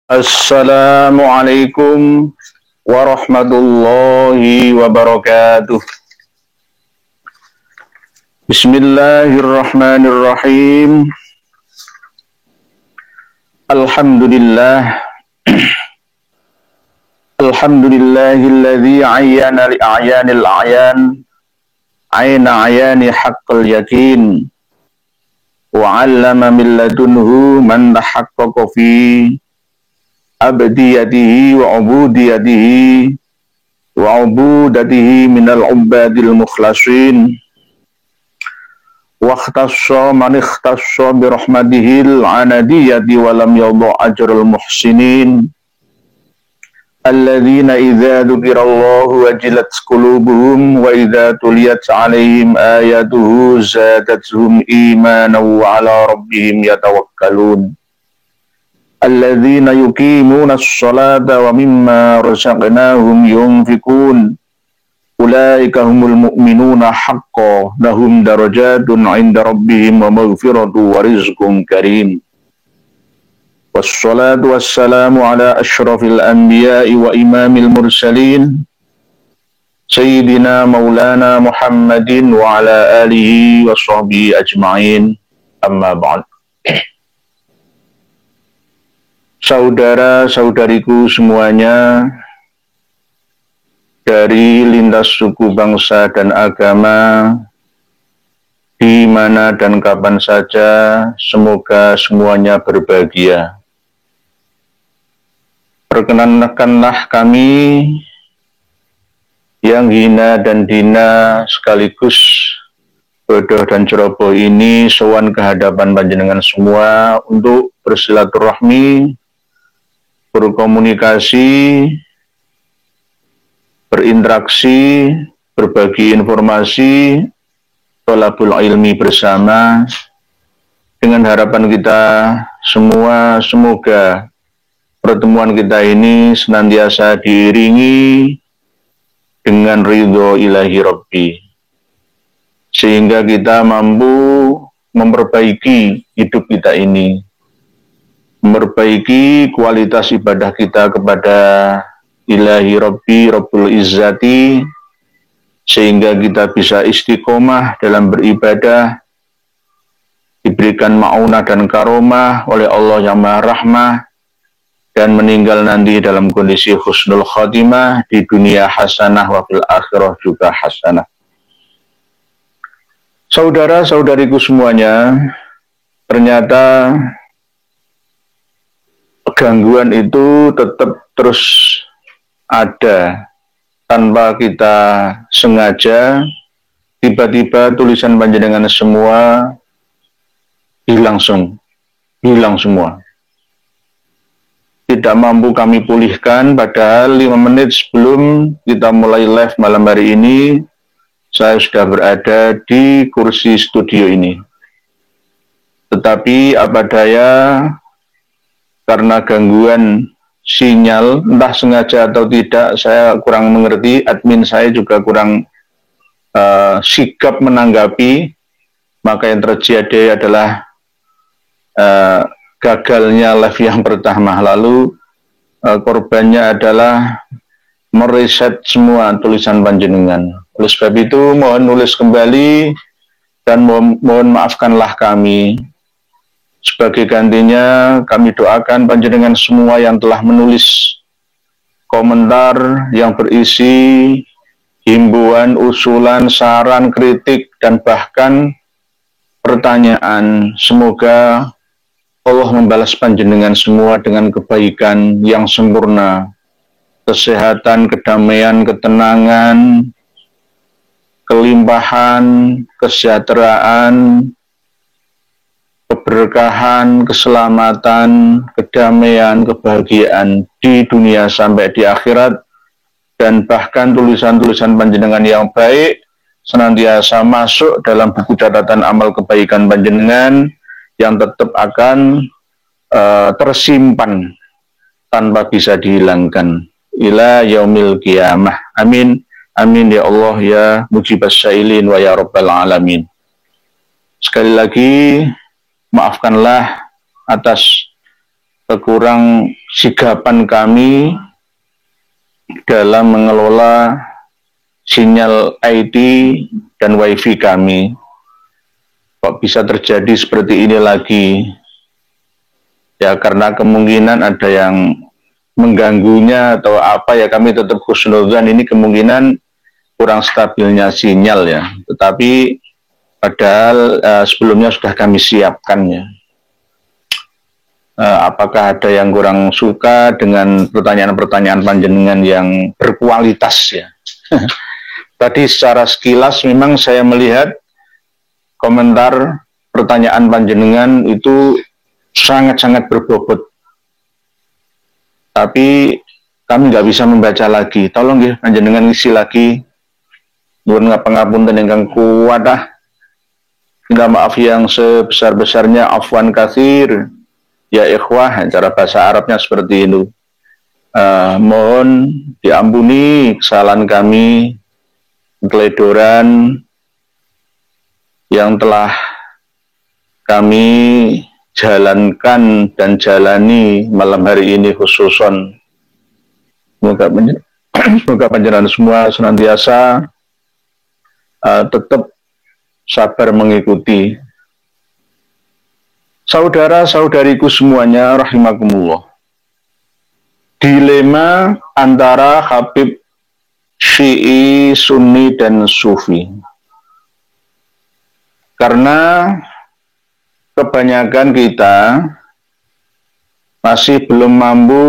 Assalamualaikum warahmatullahi wabarakatuh. Bismillahirrahmanirrahim. Alhamdulillah. Alhamdulillahilladzi ayyana li a'yanil a'yan ayna ayani haqqal yakin wa 'allama min ladunhu man tahaqqaqa fi abdiyatihi wa ubudiyatihi wa ubudatihi minal ubadil mukhlasin wa ikhtassa man ikhtassa bi rahmatihil anadiyati wa lam yadha ajral muhsinin alladzina idza dzukirallahu wajilat qulubuhum wa idza tuliyat 'alaihim ayatuhu zadatuhum imanan wa 'ala rabbihim yatawakkalun alladzina yuqimuna as-salata wa mimma razaqnahum yunfikun ulaika humul mu'minuna haqqan lahum darajatun 'inda rabbihim wa maghfiratu wa rizqun karim. Wassalatu wassalamu ala asyrafil anbiya'i wa imamil mursalin sayyidina maulana Muhammadin wa ala alihi wa sahbihi ajma'in, amma ba'd. Saudara-saudariku semuanya, dari lintas suku, bangsa, dan agama, di mana dan kapan saja, semoga semuanya berbahagia. Perkenankanlah kami yang hina dan dina sekaligus bodoh dan ceroboh ini sowan kehadapan panjenengan semua untuk bersilaturahmi, berkomunikasi, berinteraksi, berbagi informasi, thalabul ilmi bersama, dengan harapan kita semua semoga pertemuan kita ini senantiasa diiringi dengan ridho ilahi Rabbi, sehingga kita mampu memperbaiki hidup kita ini, memperbaiki kualitas ibadah kita kepada ilahi Rabbi, Rabbul Izzati, sehingga kita bisa istiqomah dalam beribadah, diberikan ma'unah dan karomah oleh Allah yang Maha Rahmah, dan meninggal nanti dalam kondisi husnul khatimah, di dunia hasanah wa fil akhirah juga hasanah. Saudara-saudariku semuanya, ternyata gangguan itu tetap terus ada tanpa kita sengaja. Tiba-tiba tulisan panjenengan semua hilang semua. Tidak mampu kami pulihkan, padahal 5 menit sebelum kita mulai live malam hari ini, saya sudah berada di kursi studio ini. Tetapi apa daya, karena gangguan sinyal, entah sengaja atau tidak, saya kurang mengerti, admin saya juga kurang sigap menanggapi, maka yang terjadi adalah gagalnya live yang pertama. Lalu korbannya adalah mereset semua tulisan panjenengan. Oleh sebab itu mohon nulis kembali dan mohon maafkanlah kami. Sebagai gantinya kami doakan panjenengan semua yang telah menulis komentar yang berisi himbauan, usulan, saran, kritik, dan bahkan pertanyaan. Semoga Allah membalas panjenengan semua dengan kebaikan yang sempurna, kesehatan, kedamaian, ketenangan, kelimpahan, kesejahteraan, keberkahan, keselamatan, kedamaian, kebahagiaan di dunia sampai di akhirat, dan bahkan tulisan-tulisan panjenengan yang baik senantiasa masuk dalam buku catatan amal kebaikan panjenengan yang tetap akan tersimpan tanpa bisa dihilangkan ila yaumil qiyamah. Amin. Amin ya Allah ya mujibas syailin wa ya rabbal alamin. Sekali lagi maafkanlah atas kekurang sigapan kami dalam mengelola sinyal IT dan WiFi kami. Kok bisa terjadi seperti ini lagi? Ya karena kemungkinan ada yang mengganggunya atau apa ya, kami tetap husnudzan ini kemungkinan kurang stabilnya sinyal ya. Tetapi padahal sebelumnya sudah kami siapkan ya. Apakah ada yang kurang suka dengan pertanyaan-pertanyaan panjenengan yang berkualitas ya? Tadi secara sekilas memang saya melihat komentar pertanyaan panjenengan itu sangat-sangat berbobot. Tapi kami nggak bisa membaca lagi. Tolong ya panjenengan isi lagi. Nuwun ngapunten ingkang kuwat ah. Minta maaf yang sebesar-besarnya, afwan katsir. Ya ikhwah, cara bahasa Arabnya seperti itu. Mohon diampuni kesalahan kami, keteledoran yang telah kami jalankan dan jalani malam hari ini khususon. Semoga panjenengan semua senantiasa tetap sabar mengikuti. Saudara-saudariku semuanya rahimakumullah. Dilema antara Habib Syi'i, Sunni, dan Sufi. Karena kebanyakan kita masih belum mampu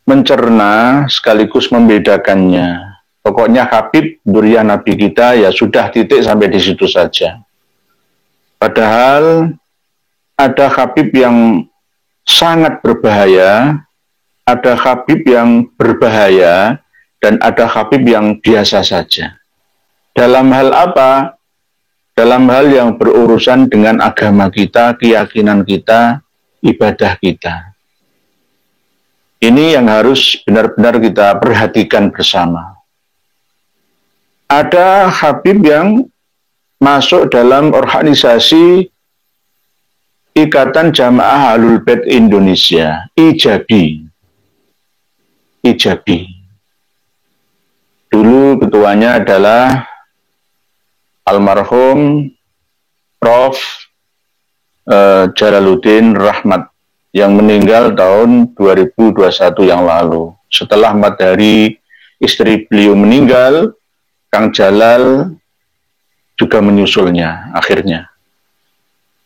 mencerna sekaligus membedakannya. Pokoknya Habib, duriah Nabi kita, ya sudah titik sampai di situ saja. Padahal ada Habib yang sangat berbahaya, ada Habib yang berbahaya, dan ada Habib yang biasa saja. Dalam hal apa? Dalam hal yang berurusan dengan agama kita, keyakinan kita, ibadah kita. Ini yang harus benar-benar kita perhatikan bersama. Ada Habib yang masuk dalam organisasi Ikatan Jamaah Ahlul Bait Indonesia, IJABI. Dulu ketuanya adalah almarhum Prof. Jalaluddin Rahmat yang meninggal tahun 2021 yang lalu. Setelah 4 hari istri beliau meninggal, Kang Jalal juga menyusulnya akhirnya.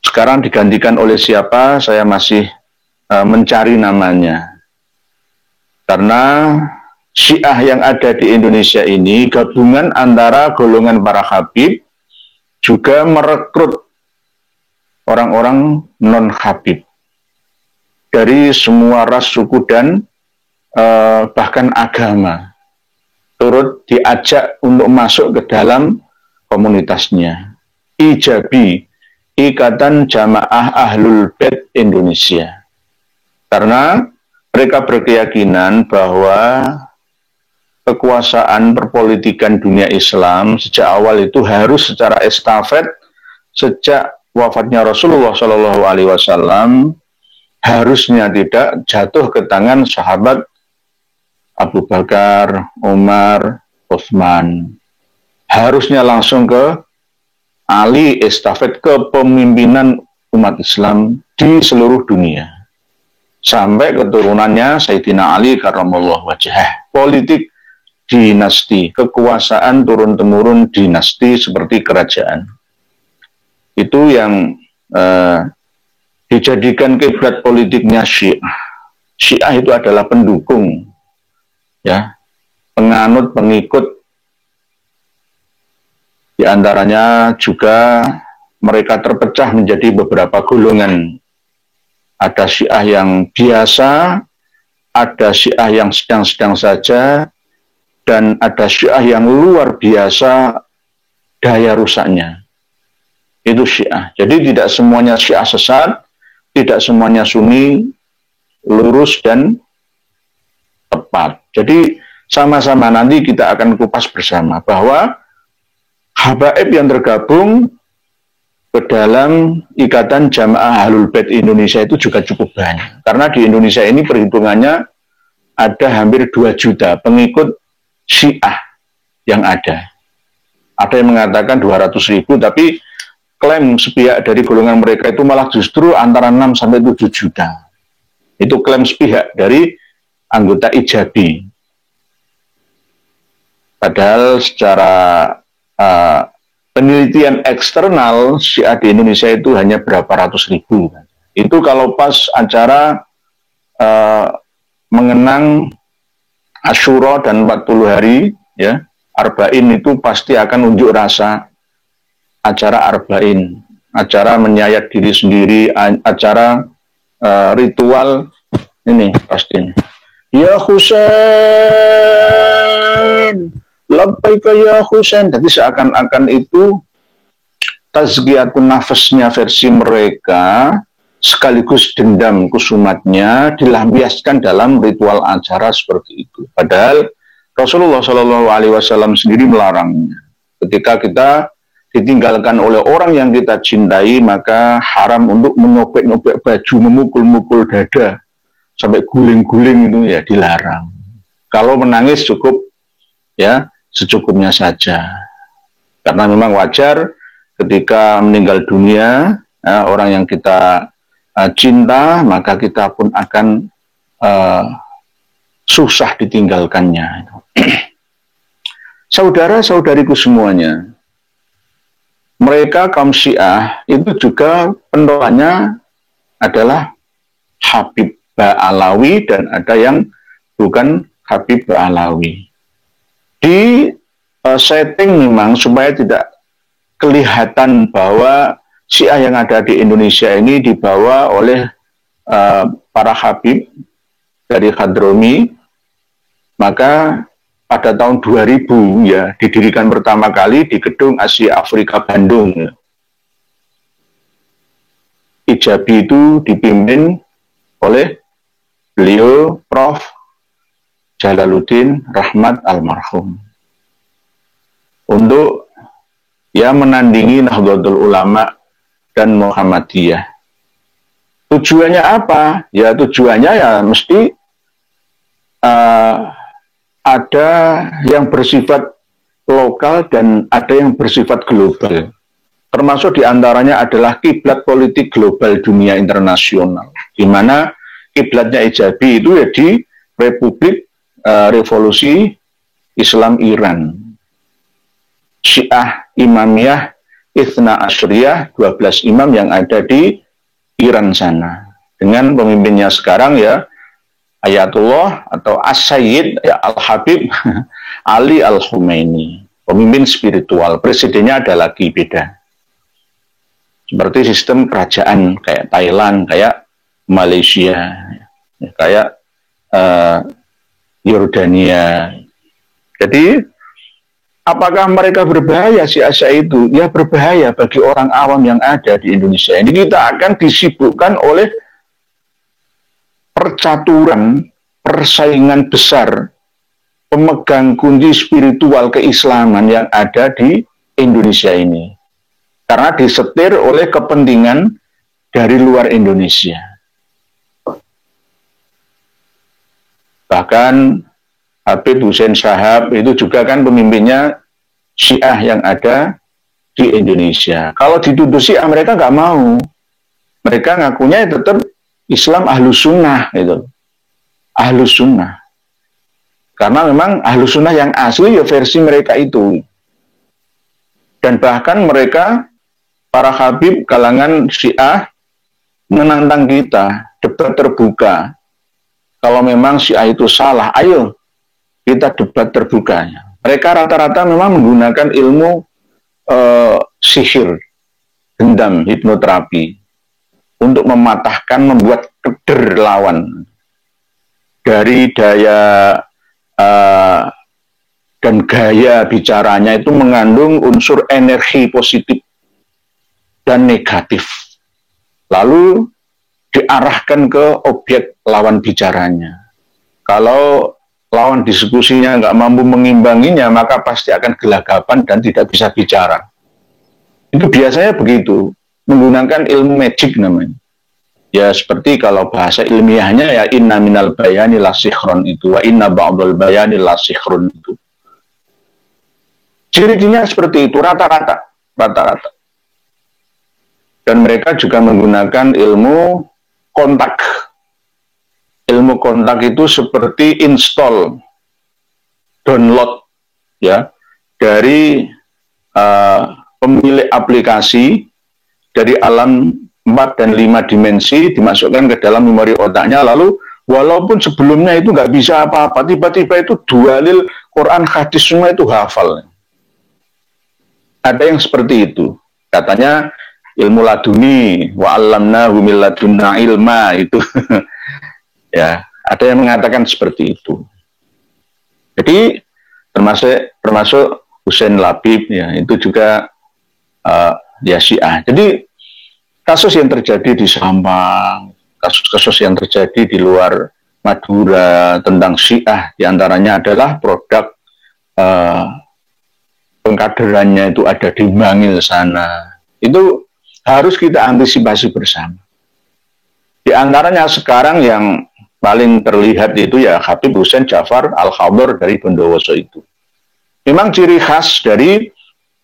Sekarang digantikan oleh siapa? Saya masih mencari namanya. Karena Syiah yang ada di Indonesia ini gabungan antara golongan para Habib juga merekrut orang-orang non-Habib dari semua ras, suku, dan bahkan agama. Turut diajak untuk masuk ke dalam komunitasnya. IJABI, Ikatan Jamaah Ahlul Bait Indonesia. Karena mereka berkeyakinan bahwa kekuasaan perpolitikan dunia Islam sejak awal itu harus secara estafet. Sejak wafatnya Rasulullah SAW harusnya tidak jatuh ke tangan sahabat Abu Bakar, Umar, Utsman. Harusnya langsung ke Ali, estafet kepemimpinan umat Islam di seluruh dunia. Sampai keturunannya Sayyidina Ali karramallahu wajhah. Politik dinasti, kekuasaan turun-temurun dinasti seperti kerajaan. Itu yang dijadikan kiblat politiknya Syiah. Syiah itu adalah pendukung, ya, penganut, pengikut. Di antaranya juga mereka terpecah menjadi beberapa golongan. Ada Syiah yang biasa, ada Syiah yang sedang-sedang saja, dan ada Syiah yang luar biasa daya rusaknya. Itu Syiah. Jadi tidak semuanya Syiah sesat, tidak semuanya Sunni lurus dan tepat. Jadi sama-sama nanti kita akan kupas bersama bahwa habaib yang tergabung ke dalam ikatan Jamaah Ahlul Bait Indonesia itu juga cukup banyak. Karena di Indonesia ini perhitungannya ada hampir 2 juta pengikut Syiah yang ada. Ada yang mengatakan 200.000, tapi klaim sepihak dari golongan mereka itu malah justru antara 6 sampai 7 juta. Itu klaim sepihak dari anggota Ijabi. Padahal secara penelitian eksternal Syiah di Indonesia itu hanya berapa ratus ribu. Itu kalau pas acara mengenang Asyura dan 40 hari, ya, Arba'in itu pasti akan unjuk rasa acara Arba'in, acara menyayat diri sendiri, acara ritual ini pasti. Ya Husain, labbaika ya Husain. Jadi seakan-akan itu tazkiyatun nafasnya versi mereka sekaligus dendam kusumatnya dilampiaskan dalam ritual acara seperti itu. Padahal Rasulullah SAW sendiri melarangnya. Ketika kita ditinggalkan oleh orang yang kita cintai, maka haram untuk menyobek-nyobek baju, memukul-mukul dada sampai guling-guling, itu ya dilarang. Kalau menangis cukup ya secukupnya saja. Karena memang wajar ketika meninggal dunia orang yang kita cinta, maka kita pun akan susah ditinggalkannya. Saudara-saudariku semuanya, mereka kaum Syiah itu juga pendoanya adalah Habib Ba'alawi dan ada yang bukan Habib Ba'alawi. Di setting memang supaya tidak kelihatan bahwa Syiah yang ada di Indonesia ini dibawa oleh para Habib dari Hadromi, maka pada tahun 2000 ya didirikan pertama kali di Gedung Asia Afrika Bandung. Ijabi itu dipimpin oleh beliau Prof. Jalaluddin Rahmat Almarhum untuk ya menandingi Nahdlatul Ulama dan Muhammadiyah. Tujuannya apa? Ya tujuannya ya mesti ada yang bersifat lokal dan ada yang bersifat global. Termasuk diantaranya adalah kiblat politik global dunia internasional, di mana kiblatnya Ijabi itu ya di Republik Revolusi Islam Iran. Syiah Imamiyah Itsna Asyriyah, 12 imam yang ada di Iran sana. Dengan pemimpinnya sekarang ya Ayatullah atau As-Sayyid ya, Al-Habib Ali Al-Khomeini, pemimpin spiritual. Presidennya ada lagi beda. Seperti sistem kerajaan kayak Thailand, kayak Malaysia, kayak Yordania. Jadi apakah mereka berbahaya si Syiah itu? Ya berbahaya bagi orang awam yang ada di Indonesia. Ini kita akan disibukkan oleh percaturan, persaingan besar pemegang kunci spiritual keislaman yang ada di Indonesia ini. Karena disetir oleh kepentingan dari luar Indonesia. Bahkan Habib Hussein Shahab itu juga kan pemimpinnya Syiah yang ada di Indonesia. Kalau dituduh Syiah mereka nggak mau. Mereka ngakunya tetap Islam Ahlus Sunnah gitu. Ahlus Sunnah. Karena memang Ahlus Sunnah yang asli ya versi mereka itu. Dan bahkan mereka, para Habib kalangan Syiah, menantang kita, debat terbuka. Kalau memang Syiah itu salah, ayo kita debat terbukanya. Mereka rata-rata memang menggunakan ilmu sihir, dendam, hipnoterapi, untuk mematahkan, membuat keder lawan. Dari daya dan gaya bicaranya itu mengandung unsur energi positif dan negatif. Lalu diarahkan ke objek lawan bicaranya. Kalau lawan diskusinya nggak mampu mengimbanginya, maka pasti akan gelagapan dan tidak bisa bicara. Itu biasanya begitu. menggunakan ilmu magic namanya. Ya seperti kalau bahasa ilmiahnya ya inna minal bayani la sikhron itu, wa inna ba'dal bayani la sikhron itu. Ciri-cirinya seperti itu, rata-rata. Dan mereka juga menggunakan ilmu kontak. Ilmu kontak itu seperti install, download, ya, dari pemilik aplikasi dari alam 4 dan 5 dimensi dimasukkan ke dalam memori otaknya, lalu walaupun sebelumnya itu nggak bisa apa-apa, tiba-tiba itu dalil Quran hadis semua itu hafal. Ada yang seperti itu, katanya ilmu laduni, wa 'allamnahu min ladunna ilma itu. Ya, ada yang mengatakan seperti itu. Jadi termasuk Husain Labib ya, itu juga ya Syiah. Jadi kasus yang terjadi di Sampang, kasus-kasus yang terjadi di luar Madura tentang Syiah diantaranya adalah produk pengkaderannya itu ada di Bangil sana. Itu harus kita antisipasi bersama. Di antaranya sekarang yang paling terlihat itu ya Habib Husain Ja'far Al-Khadir dari Bondowoso itu. Memang ciri khas dari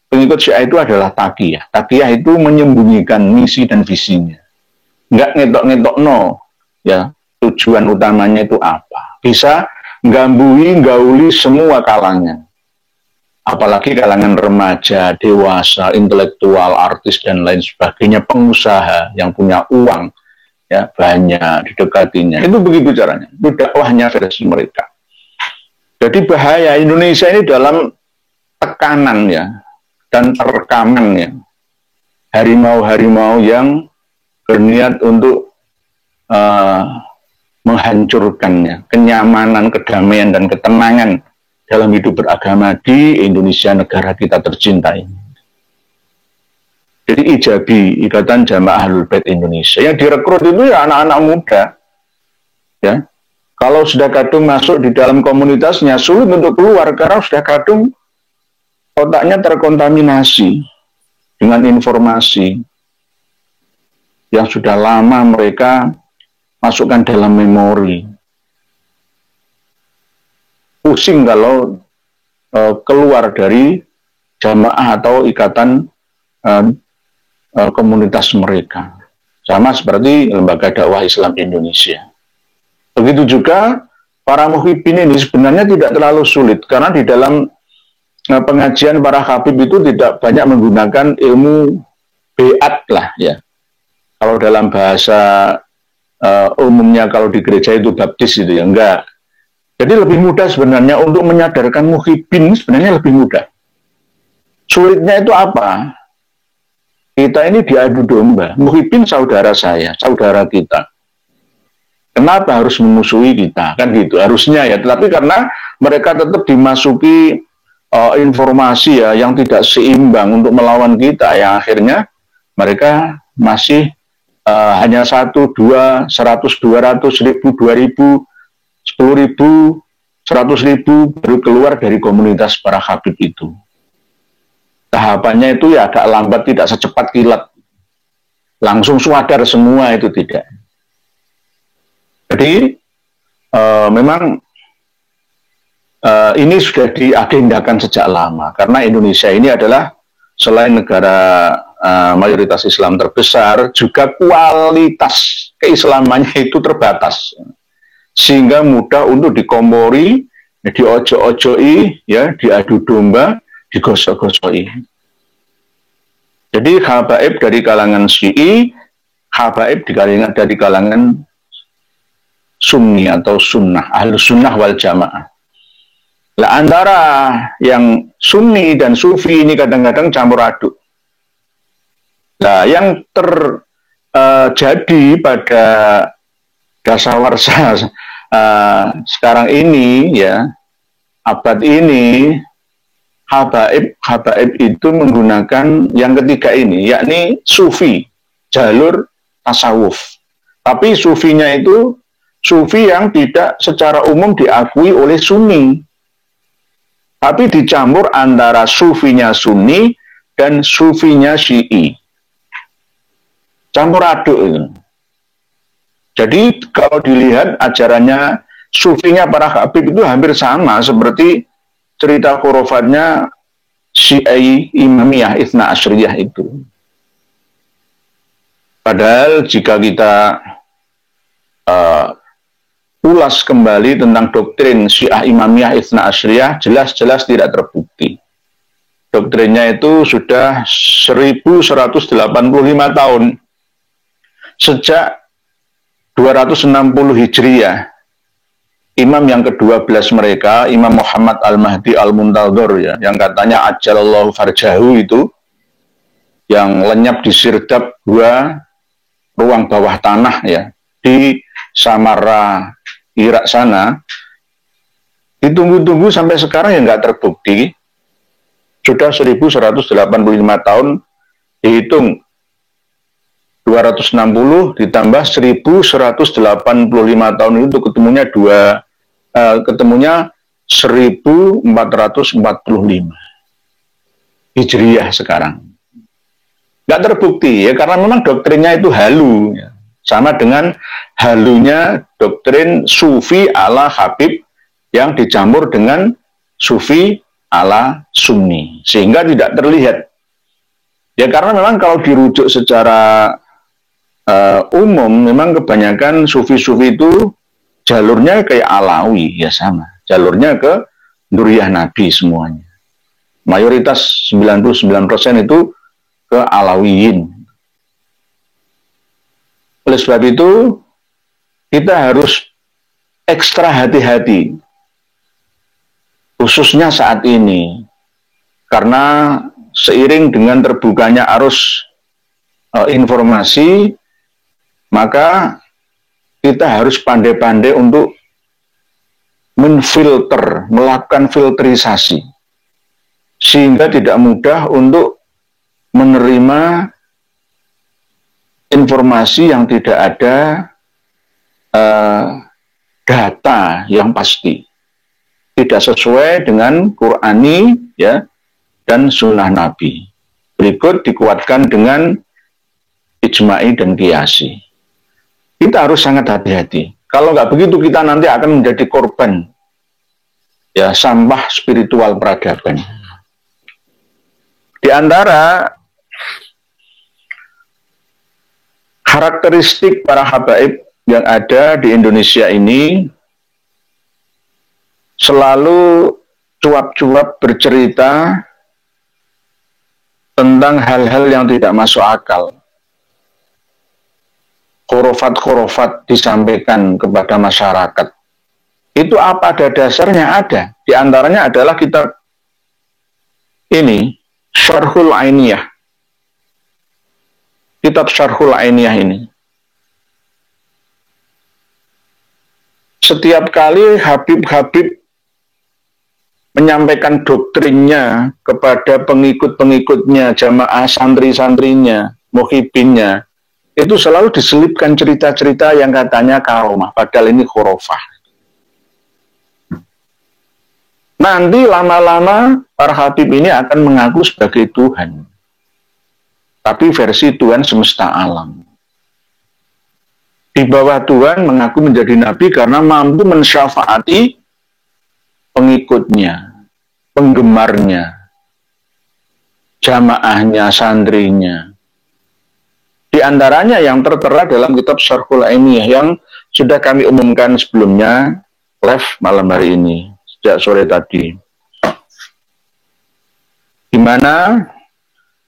pengikut Syiah itu adalah taqiyah. Taqiyah itu menyembunyikan misi dan visinya. Nggak ngetok-ngetok ya, tujuan utamanya itu apa. Bisa gauli semua kalangan. Apalagi kalangan remaja, dewasa, intelektual, artis, dan lain sebagainya, pengusaha yang punya uang, ya banyak didekatinya. Itu begitu caranya. Itu dakwahnya versi mereka. Jadi bahaya Indonesia ini dalam tekanan ya, dan terekaman ya, harimau-harimau yang berniat untuk menghancurkannya, kenyamanan, kedamaian, dan ketenangan dalam hidup beragama di Indonesia, negara kita tercinta ini. Jadi IJABI, Ikatan Jamaah Ahlul Bait Indonesia, yang direkrut itu ya anak-anak muda. Ya, kalau sudah kadung masuk di dalam komunitasnya sulit untuk keluar karena sudah kadung otaknya terkontaminasi dengan informasi yang sudah lama mereka masukkan dalam memori. Pusing kalau keluar dari jamaah atau ikatan komunitas mereka. Sama seperti Lembaga Dakwah Islam Indonesia. Begitu juga para muhibbin ini sebenarnya tidak terlalu sulit, karena di dalam pengajian para habib itu tidak banyak menggunakan ilmu beat lah ya. Kalau dalam bahasa umumnya kalau di gereja itu baptis itu ya, enggak. Jadi lebih mudah sebenarnya untuk menyadarkan muhibbin, sebenarnya lebih mudah. Sulitnya itu apa? Kita ini diadu domba. Muhibbin saudara saya, saudara kita. Kenapa harus memusuhi kita? Kan gitu, harusnya ya. Tetapi karena mereka tetap dimasuki informasi ya yang tidak seimbang untuk melawan kita, yang akhirnya mereka masih hanya 1, 2, 100, 200, 1000, 2000, 10.000, 100.000 baru keluar dari komunitas para habib itu. Tahapannya itu ya agak lambat, tidak secepat kilat. Langsung swadar semua itu tidak. Jadi memang ini sudah diagendakan sejak lama, karena Indonesia ini adalah selain negara mayoritas Islam terbesar, juga kualitas keislamannya itu terbatas. Sehingga mudah untuk dikompori, diojo-ojoi, ya, diadu domba, digosok-gosoki. Jadi habaib dari kalangan Syi'i, habaib dari kalangan Sunni atau Sunnah, Ahlus Sunnah wal Jamaah. Nah, antara yang Sunni dan Sufi ini kadang-kadang campur aduk. Nah, yang terjadi pada dasawarsa sekarang ini ya, abad ini, habaib itu menggunakan yang ketiga ini, yakni Sufi, jalur tasawuf. Tapi Sufinya itu Sufi yang tidak secara umum diakui oleh Sunni, tapi dicampur antara Sufinya Sunni dan Sufinya Syi'i. campur aduk itu. Jadi kalau dilihat ajarannya sufinya para habib itu hampir sama seperti cerita khurafatnya Syiah Imamiyah Itsna Asyriyah itu. Padahal jika kita ulas kembali tentang doktrin Syiah Imamiyah Itsna Asyriyah, jelas-jelas tidak terbukti. Doktrinnya itu sudah 1185 tahun. Sejak 260 Hijriyah, imam yang ke-12 mereka, Imam Muhammad Al-Mahdi Al-Muntadhir, ya, yang katanya ajalallahu farjahu itu, yang lenyap di sirdap gua ruang bawah tanah ya di Samarra, Irak sana, ditunggu-tunggu sampai sekarang ya nggak terbukti. Sudah 1185 tahun, dihitung 260 ditambah 1185 tahun itu ketemunya 1445 Hijriyah sekarang. Nggak terbukti ya, karena memang doktrinnya itu halu ya. Sama dengan halunya doktrin Sufi ala Habib yang dicampur dengan Sufi ala Sunni, sehingga tidak terlihat. Ya karena memang kalau dirujuk secara umum, memang kebanyakan Sufi-Sufi itu jalurnya kayak Alawi, ya sama. Jalurnya ke Duriyah Nabi semuanya. Mayoritas 99% itu ke Alawiyin. Oleh sebab itu, kita harus ekstra hati-hati. Khususnya saat ini. Karena seiring dengan terbukanya arus informasi, maka kita harus pandai-pandai untuk menfilter, melakukan filterisasi, sehingga tidak mudah untuk menerima informasi yang tidak ada data yang pasti, tidak sesuai dengan Qur'ani ya dan sunnah Nabi. Berikut dikuatkan dengan ijma'i dan qiyasi. Kita harus sangat hati-hati. Kalau nggak begitu, kita nanti akan menjadi korban ya sampah spiritual peradaban. Di antara karakteristik para habaib yang ada di Indonesia ini, selalu cuap-cuap bercerita tentang hal-hal yang tidak masuk akal. Khurafat-khurafat disampaikan kepada masyarakat. Itu apa ada dasarnya? Ada. Di antaranya adalah kitab ini, Syarhul Ainiyah. Kitab Syarhul Ainiyah ini. Setiap kali Habib-Habib menyampaikan doktrinnya kepada pengikut-pengikutnya, jamaah santri-santrinya, muhibinnya, itu selalu diselipkan cerita-cerita yang katanya karomah, padahal ini khurafah. Nanti lama-lama para habib ini akan mengaku sebagai Tuhan. Tapi versi Tuhan semesta alam. Di bawah Tuhan mengaku menjadi nabi karena mampu mensyafaati pengikutnya, penggemarnya, jamaahnya, santrinya. Di antaranya yang tertera dalam kitab Syarhul Ainiyah yang sudah kami umumkan sebelumnya live malam hari ini, sejak sore tadi. Di mana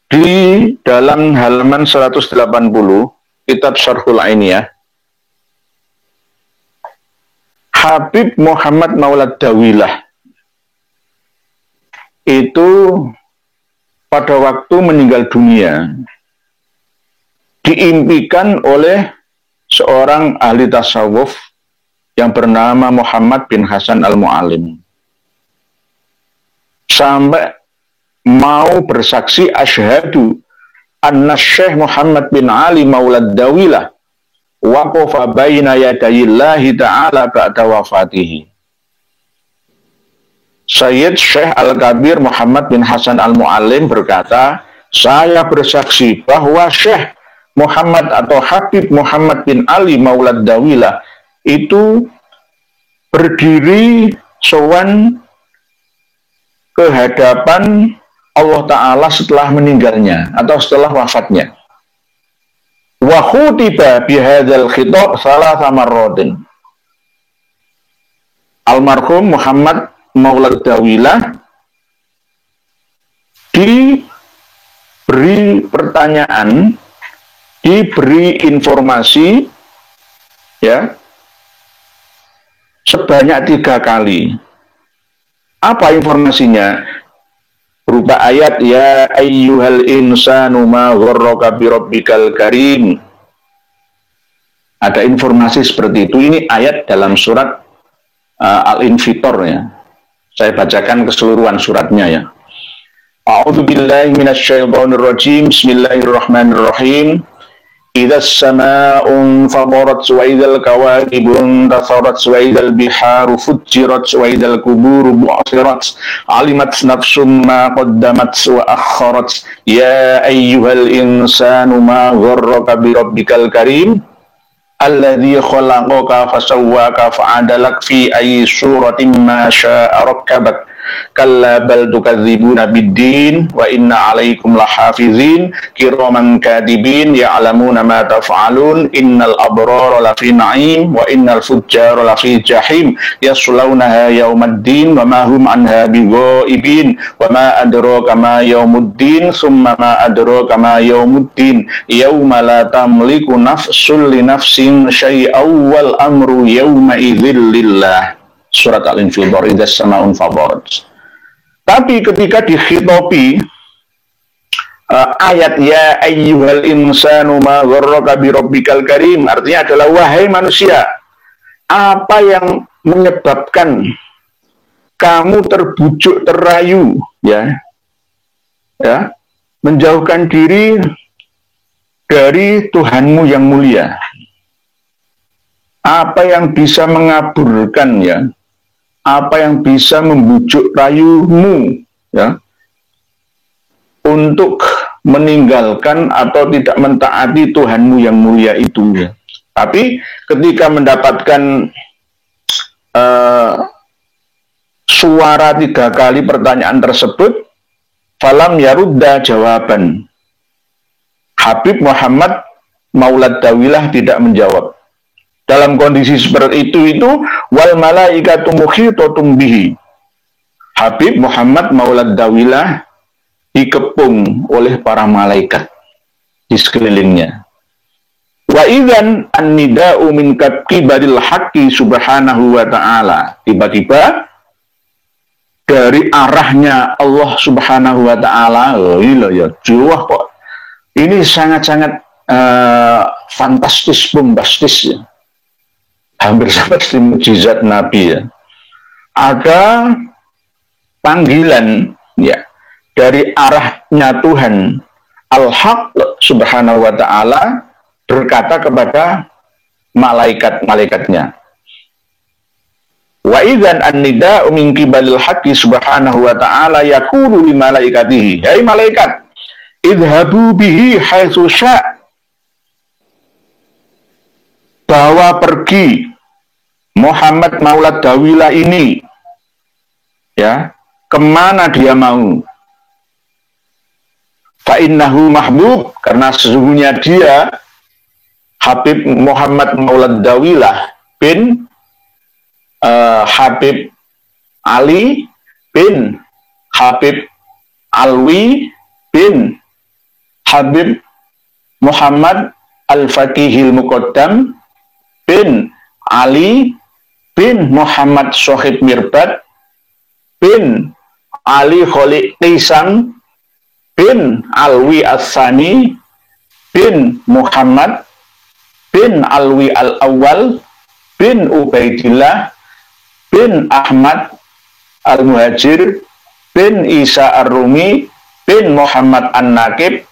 di dalam halaman 180 kitab Syarhul Ainiyah, Habib Muhammad Maulad Dawilah itu pada waktu meninggal dunia diimpikan oleh seorang ahli tasawuf yang bernama Muhammad bin Hasan Al-Mu'alim. Sampai mau bersaksi asyhadu anna Syekh Muhammad bin Ali Maulad Dawilah waqafa baina yadayillahi ta'ala ba'da wafatihi. Sayyid Syekh Al-Kabir Muhammad bin Hasan Al-Mu'alim berkata, saya bersaksi bahwa Syekh Muhammad atau Habib Muhammad bin Ali Maulad Dawilah itu berdiri sowan ke hadapan Allah Ta'ala setelah meninggalnya atau setelah wafatnya. Wa khutiba bihadzal khitab salasa marratin. Almarhum Muhammad Maulad Dawilah diberi pertanyaan, diberi informasi, ya, sebanyak 3 kali. Apa informasinya? Berupa ayat, ya ayyuhal insanu ma gharraka bi rabbikal karim. Ada informasi seperti itu. Ini ayat dalam surat Al-Infitor, ya. Saya bacakan keseluruhan suratnya, ya. A'udzu billahi minasyaitonir rajim. Bismillahirrahmanirrahim. Idzas samaa'u fatarat wa idzal kawakibu intatharat wa idzal biharu fujjirat wa idzal quburu bu'thirat alimat nafsum ma qaddamat wa akharat ya ayyuhal insanu ma gharraka bi rabbikal karim alladzi khalaqaka fasawwaka fa'adalak fi ayyi suratin ma syaa rakkabak kalla bal tukadzibuna biddin wa inna 'alaikum lahafizin kiraman katibin ya'lamuna ma taf'alun innal abrara lafi na'im wa innal fujjara lafi jahim yaslaunaha yaumaddin wa ma hum anha bighaibin wa ma adraka ma yaumuddin summa ma adraka ma yaumuddin yauma la tamliku nafsun li nafsin syai'aw wal amru yauma idzil lillah. Surat Al-Infitor, idzas samaa'un fatarat. Tapi ketika dikhitobi ayat ya ayyuhal insanu ma gharraka bi rabbikal karim, artinya adalah wahai manusia, apa yang menyebabkan kamu terbujuk terayu, ya, menjauhkan diri dari Tuhanmu yang mulia. Apa yang bisa mengaburkan, ya, apa yang bisa membujuk rayumu, ya, untuk meninggalkan atau tidak mentaati Tuhanmu yang mulia itu, ya. Tapi ketika mendapatkan suara 3 kali pertanyaan tersebut, falam yarudda jawaban. Habib Muhammad Maulad Dawilah tidak menjawab. Dalam kondisi seperti itu wal malaikatu muhitatun bihi. Habib Muhammad Maulad Dawilah dikepung oleh para malaikat di sekelilingnya. Wa idzan an-nida'u min qibalil haqqi subhanahu wa ta'ala. Tiba-tiba dari arahnya Allah Subhanahu wa ta'ala, ya, jiwa kok. Ini sangat-sangat fantastis, bombastis, ya. Hampir seperti mukjizat Nabi, ya. Ada panggilan, ya, dari arahnya Tuhan Al-Haq Subhanahu wa ta'ala berkata kepada malaikat-malaikatnya. Wa idzan an-nida'u min qibalil haqqi subhanahu wa ta'ala yaqulu li malaikatihi, hai malaikat, idhabu bihi haitsu sya', bawa pergi Muhammad Maulad Dawilah ini, ya, kemana dia mau. Fa innahu mahbub, karena sesungguhnya dia Habib Muhammad Maulad Dawilah bin Habib Ali bin Habib Alwi bin Habib Muhammad Al-Faqihil Muqaddam bin Ali bin Muhammad Sohib Mirbad bin Ali Kholik Tisang bin Alwi As-Sani bin Muhammad bin Alwi Al-Awwal bin Ubaidillah bin Ahmad Al-Muhajir bin Isa Ar-Rumi bin Muhammad An-Naqib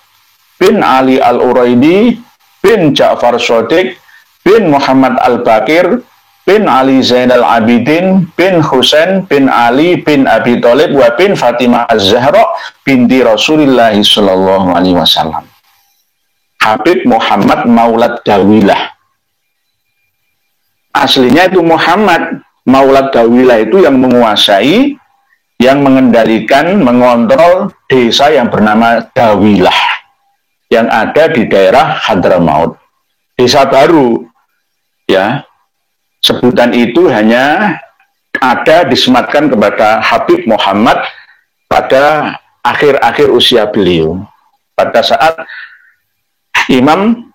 bin Ali Al-Uraidi bin Ja'far Shodiq bin Muhammad Al-Bakir bin Ali Zainal Abidin bin Husain bin Ali bin Abi Thalib wa bin Fatimah Az-Zahra binti Rasulullah sallallahu alaihi wasallam. Habib Muhammad Maulad Dawilah. Aslinya itu Muhammad Maulad Dawilah itu yang menguasai, yang mengendalikan, mengontrol desa yang bernama Dawilah yang ada di daerah Hadramaut. Desa baru, ya. Sebutan itu hanya ada disematkan kepada Habib Muhammad pada akhir-akhir usia beliau. Pada saat Imam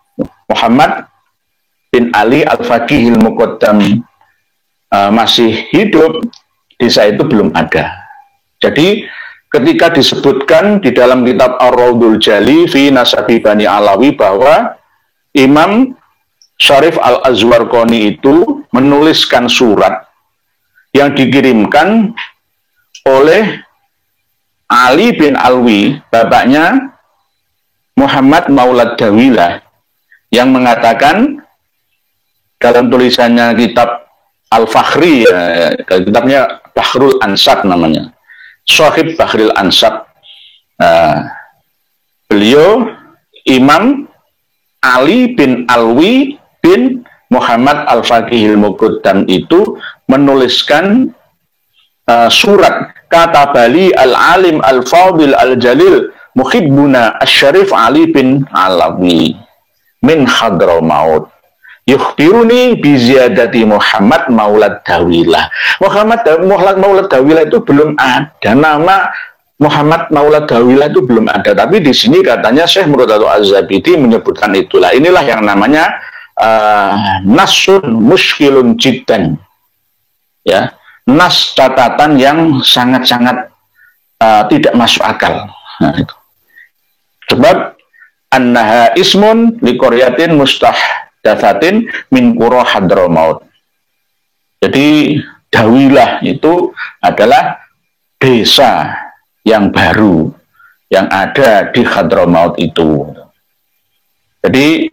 Muhammad bin Ali Al-Faqihil Muqaddam masih hidup, desa itu belum ada. Jadi ketika disebutkan di dalam kitab Ar-Raudul Jali fi Nasabi Bani Alawi bahwa Imam Syarif Al-Azwarqani itu menuliskan surat yang dikirimkan oleh Ali bin Alwi, bapaknya Muhammad Maulad Dawilah, yang mengatakan dalam tulisannya kitab Al-Fakhri, kitabnya Bahrul Ansab namanya, Syahib Bahrul Ansab. Beliau Imam Ali bin Alwi bin Muhammad Al-Faqihil Muqaddam itu menuliskan surat kata Bali Al-Alim Al-Fadil Al-Jalil Muhibbuna Asy-Syarif Ali bin Alawi min Hadramaut yukhbiruni bi ziyadati Muhammad Maulad Dawilah. Muhammad Maulad Dawilah itu belum ada, nama Muhammad Maulad Dawilah itu belum ada, tapi di sini katanya Syekh Murtadho Az-Zabidi menyebutkan itulah. Inilah yang namanya nasun muskilun jiddan, ya, nas catatan yang sangat-sangat tidak masuk akal. Nah, itu. Sebab annaha ismun liqoryatin mustahdatsatin min qura Hadramaut. Jadi Dawilah itu adalah desa yang baru yang ada di Hadramaut itu. Jadi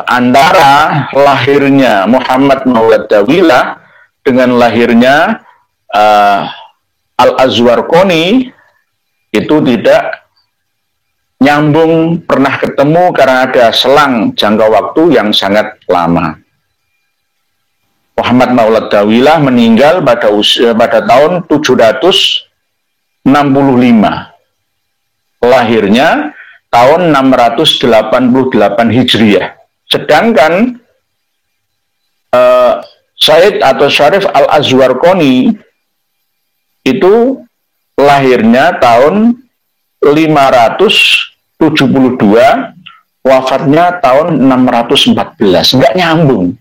antara lahirnya Muhammad Maulad Dawilah dengan lahirnya Al-Azwarqani itu tidak nyambung, pernah ketemu karena ada selang jangka waktu yang sangat lama. Muhammad Maulad Dawilah meninggal pada tahun 765. Lahirnya tahun 688 Hijriah. Sedangkan Said atau Syarif Al-Azwarqani itu lahirnya tahun 572, wafatnya tahun 614. Enggak nyambung.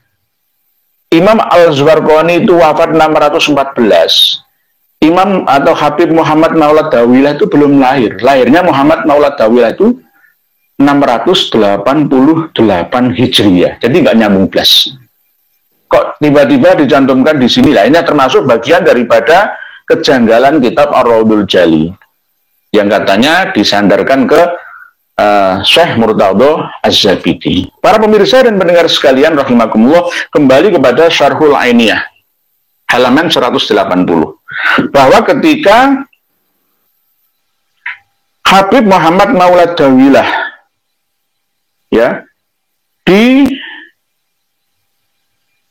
Imam Al-Azwarqani itu wafat 614. Imam atau Habib Muhammad Maulad Dawilah itu belum lahir. Lahirnya Muhammad Maulad Dawilah itu 688 Hijriah. Jadi nggak nyambung belas. Kok tiba-tiba dicantumkan di sini? Lah, ini termasuk bagian daripada kejanggalan kitab Ar-Raudul Jali yang katanya disandarkan ke Syekh Murtadho Az-Zabidi. Para pemirsa dan pendengar sekalian rahimakumullah, kembali kepada Syarhul Ainiyah halaman 180. Bahwa ketika Habib Muhammad Maulad Dawilah ya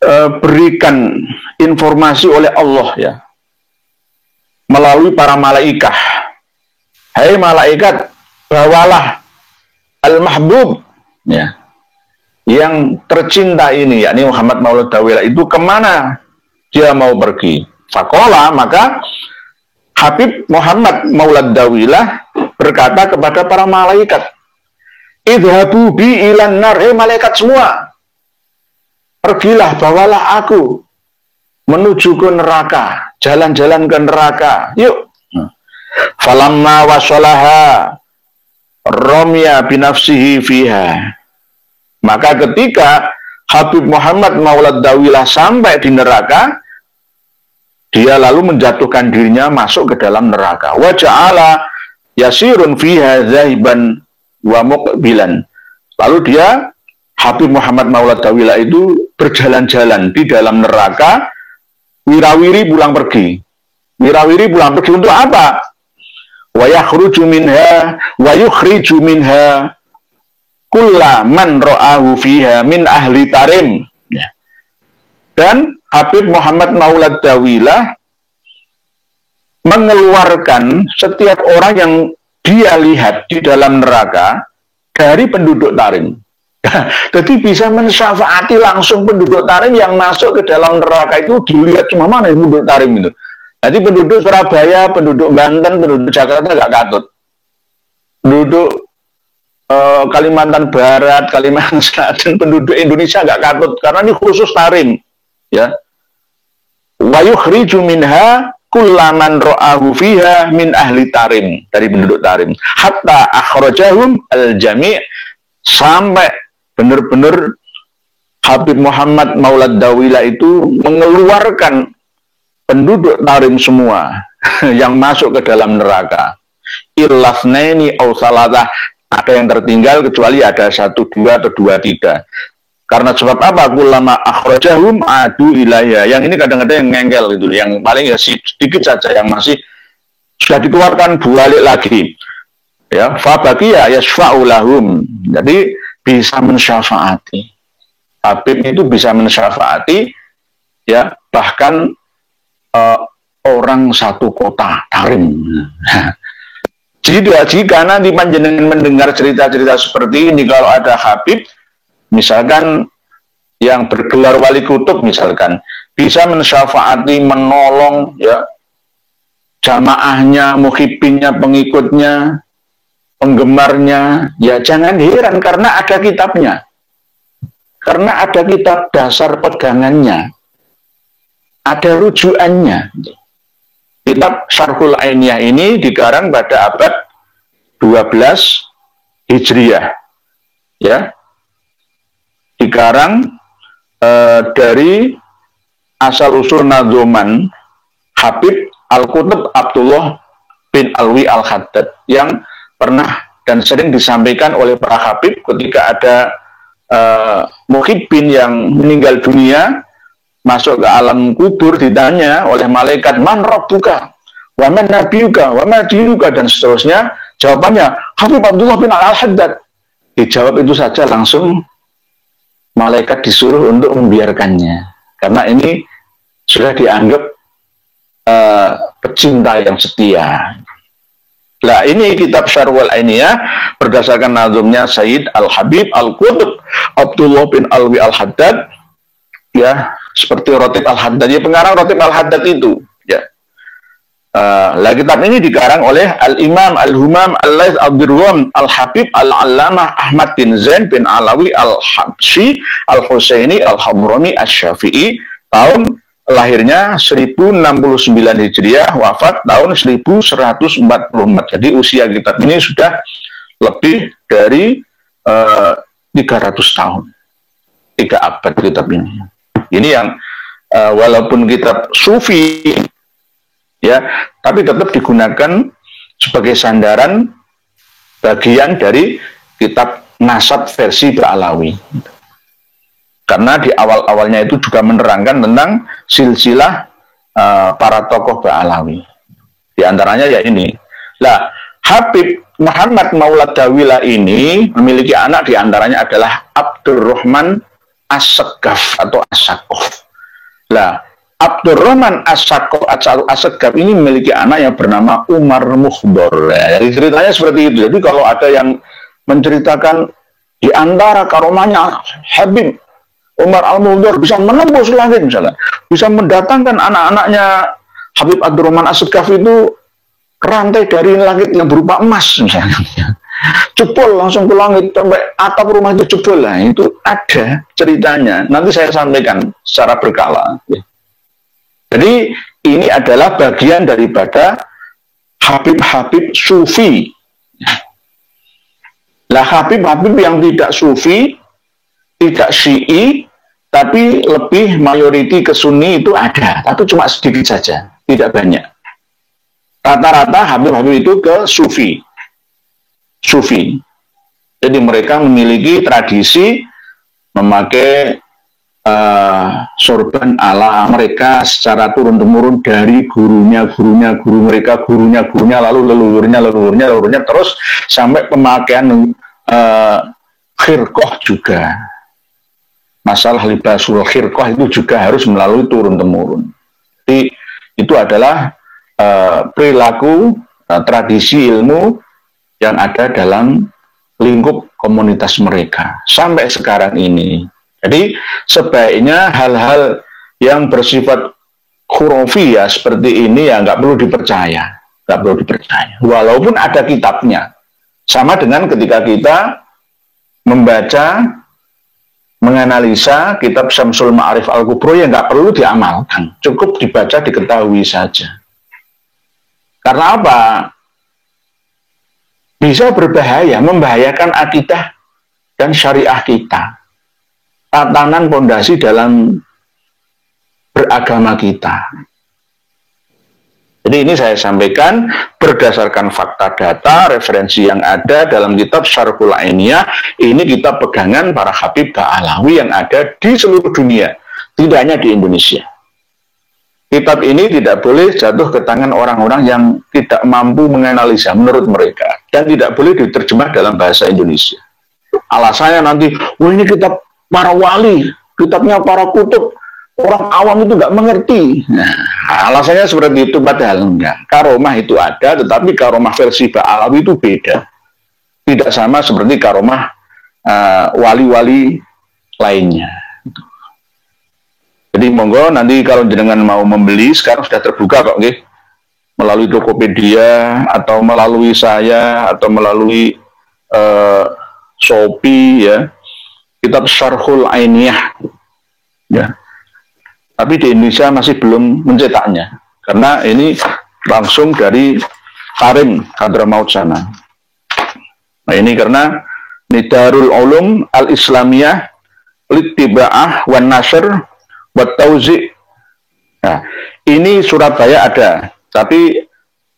diberikan informasi oleh Allah ya melalui para malaikat, hai malaikat, bawalah Al-Mahbub ya, yang tercinta ini, yakni Muhammad Maulad Dawilah itu kemana dia mau pergi. Faqala, maka Habib Muhammad Maulad Dawilah berkata kepada para malaikat, idhabu bi ilan nar, malaikat semua, pergilah, bawalah aku menuju ke neraka, jalan-jalan ke neraka, yuk. Falamma wasolaha romya binafsihi fiha, maka ketika Habib Muhammad Maulad Dawilah sampai di neraka, dia lalu menjatuhkan dirinya masuk ke dalam neraka. Wa ja'ala yasirun fiha zaiban wa muqbilan. Lalu dia, Habib Muhammad Maulad Dawilah itu berjalan-jalan di dalam neraka, wirawiri pulang pergi. Wirawiri pulang pergi untuk apa? Wa yakhruju minha wa yukhriju minha. kullaman ra'ahu fiha min ahli tarim. Ya. Dan Habib Muhammad Maulad Dawilah mengeluarkan setiap orang yang dia lihat di dalam neraka dari penduduk tarim. Jadi bisa mensyafaati langsung penduduk tarim yang masuk ke dalam neraka itu, dilihat cuma mana penduduk tarim itu. Jadi penduduk Surabaya, penduduk Banten, penduduk Jakarta gak katut. Penduduk Kalimantan Barat, Kalimantan Selatan, penduduk Indonesia gak katut karena ini khusus tarim. Ya. Wa yukhriju minha kullaman ra'ahu fiha min ahli tarim, dari penduduk tarim, hatta akhrajahum al-jami', sampai benar-benar Habib Muhammad Maulad Dawilah itu mengeluarkan penduduk tarim semua yang masuk ke dalam neraka. Illafnaini aw salatah, ada yang tertinggal kecuali ada 1, 2 atau 2 tidak. Karena sebab apa? Kullama akhrajahum adu ilayya. Yang ini kadang-kadang yang ngengkel gitu, yang paling ya sedikit saja yang masih sudah dikeluarkan balik lagi. Ya, fa baqiya yasfa'u lahum. Jadi bisa mensyafaati. Habib itu bisa mensyafaati, ya, bahkan orang satu kota tarim. Jika nanti panjenengan mendengar cerita-cerita seperti ini, kalau ada Habib misalkan yang bergelar wali kutub misalkan, bisa mensyafaati, menolong, ya, jamaahnya, muhibbinnya, pengikutnya, penggemarnya, ya jangan heran karena ada kitabnya. Karena ada kitab dasar pegangannya. Ada rujukannya. Kitab Syarhul Ainiyah ini dikarang pada abad 12 Hijriah. Ya. Dikarang dari asal-usul nadzoman Habib Al-Qutb Abdullah bin Alwi Al-Haddad, yang pernah dan sering disampaikan oleh para Habib ketika ada muhibbin yang meninggal dunia, masuk ke alam kubur, ditanya oleh malaikat, man rabbuka, wa man nabiyuka, wa ma dinuka, dan seterusnya. Jawabannya Habib Abdullah bin Al-Haddad. Dijawab itu saja langsung malaikat disuruh untuk membiarkannya, karena ini sudah dianggap pecinta yang setia. Nah, ini kitab Syarhul Ainiyah berdasarkan nazumnya Sayyid Al-Habib Al-Qutb Abdullah bin Alwi Al-Haddad, ya, seperti Rotib Al-Haddad, ya, pengarang Rotib Al-Haddad itu, ya. Lah, kitab ini dikarang oleh Al-Imam Al-Humam Al-Laits Abdurrahman Al-Habib Al-Allamah Ahmad bin Zain bin Alawi Al-Habsyi Al-Husaini Al-Habrani Asy-Syafi'i, tahun lahirnya 1069 Hijriah, wafat tahun 1144. Jadi usia kitab ini sudah lebih dari 300 tahun. 3 abad kitab ini. Ini yang walaupun kitab sufi, ya, tapi tetap digunakan sebagai sandaran bagian dari kitab nasab versi Ba'alawi. Karena di awal-awalnya itu juga menerangkan tentang silsilah para tokoh Ba'alawi. Di antaranya ya ini. Lah, Habib Muhammad Maulad Dawilah ini memiliki anak, di antaranya adalah Abdurrahman As-Saqqaf atau As-Saqqaf. Lah, Abdurrahman As-Saqqaf ini memiliki anak yang bernama Umar Mukhdor. Ya, jadi ceritanya seperti itu. Jadi kalau ada yang menceritakan di antara karomahnya Habib Umar Al-Mukhdor bisa menembus langit misalnya, bisa mendatangkan anak-anaknya Habib Abdurrahman As-Saqqaf itu rantai dari langit yang berupa emas misalnya. Jebol langsung ke langit sampai atap rumah itu jebol. Lah, itu ada ceritanya. Nanti saya sampaikan secara berkala. Jadi ini adalah bagian daripada Habib-Habib Sufi. Lah, Habib-Habib yang tidak Sufi, tidak Syi'i, tapi lebih mayoriti ke Sunni itu ada, tapi cuma sedikit saja, tidak banyak. Rata-rata Habib-Habib itu ke Sufi. Jadi mereka memiliki tradisi memakai sorban ala mereka secara turun-temurun dari guru mereka, lalu leluhurnya, terus sampai pemakaian khirqah juga. Masalah libasul khirqah itu juga harus melalui turun-temurun. Jadi itu adalah perilaku tradisi ilmu yang ada dalam lingkup komunitas mereka sampai sekarang ini. Jadi sebaiknya hal-hal yang bersifat khurafi ya seperti ini ya nggak perlu dipercaya, nggak perlu dipercaya. Walaupun ada kitabnya, sama dengan ketika kita membaca, menganalisa kitab Syamsul Ma'arif Al-Kubro yang nggak perlu diamalkan, cukup dibaca, diketahui saja. Karena apa? Bisa berbahaya, membahayakan akidah dan syariah kita. Tatanan pondasi dalam beragama kita. Jadi ini saya sampaikan berdasarkan fakta data, referensi yang ada dalam kitab Syarhul Ainiyah. Ini kitab pegangan para Habib Ba'alawi yang ada di seluruh dunia, tidak hanya di Indonesia. Kitab ini tidak boleh jatuh ke tangan orang-orang yang tidak mampu menganalisa menurut mereka, dan tidak boleh diterjemah dalam bahasa Indonesia. Alasannya nanti, wah ini kitab para wali, kitabnya para kutub, orang awam itu nggak mengerti. Nah, alasannya seperti itu, padahal enggak. Karomah itu ada, tetapi karomah versi Ba'alawi itu beda. Tidak sama seperti karomah wali-wali lainnya. Jadi monggo nanti kalau jenengan mau membeli, sekarang sudah terbuka kok, nggih. Melalui Tokopedia atau melalui saya atau melalui Shopee ya. Kitab Syarhul Ainiyah ya. Tapi di Indonesia masih belum mencetaknya karena ini langsung dari Karim Hadramaut sana. Nah ini karena Nidarul Ulum Al-Islamiyah Littiba'ah wan Nasr wa Tauzi'. Nah, ini Surabaya ada, tapi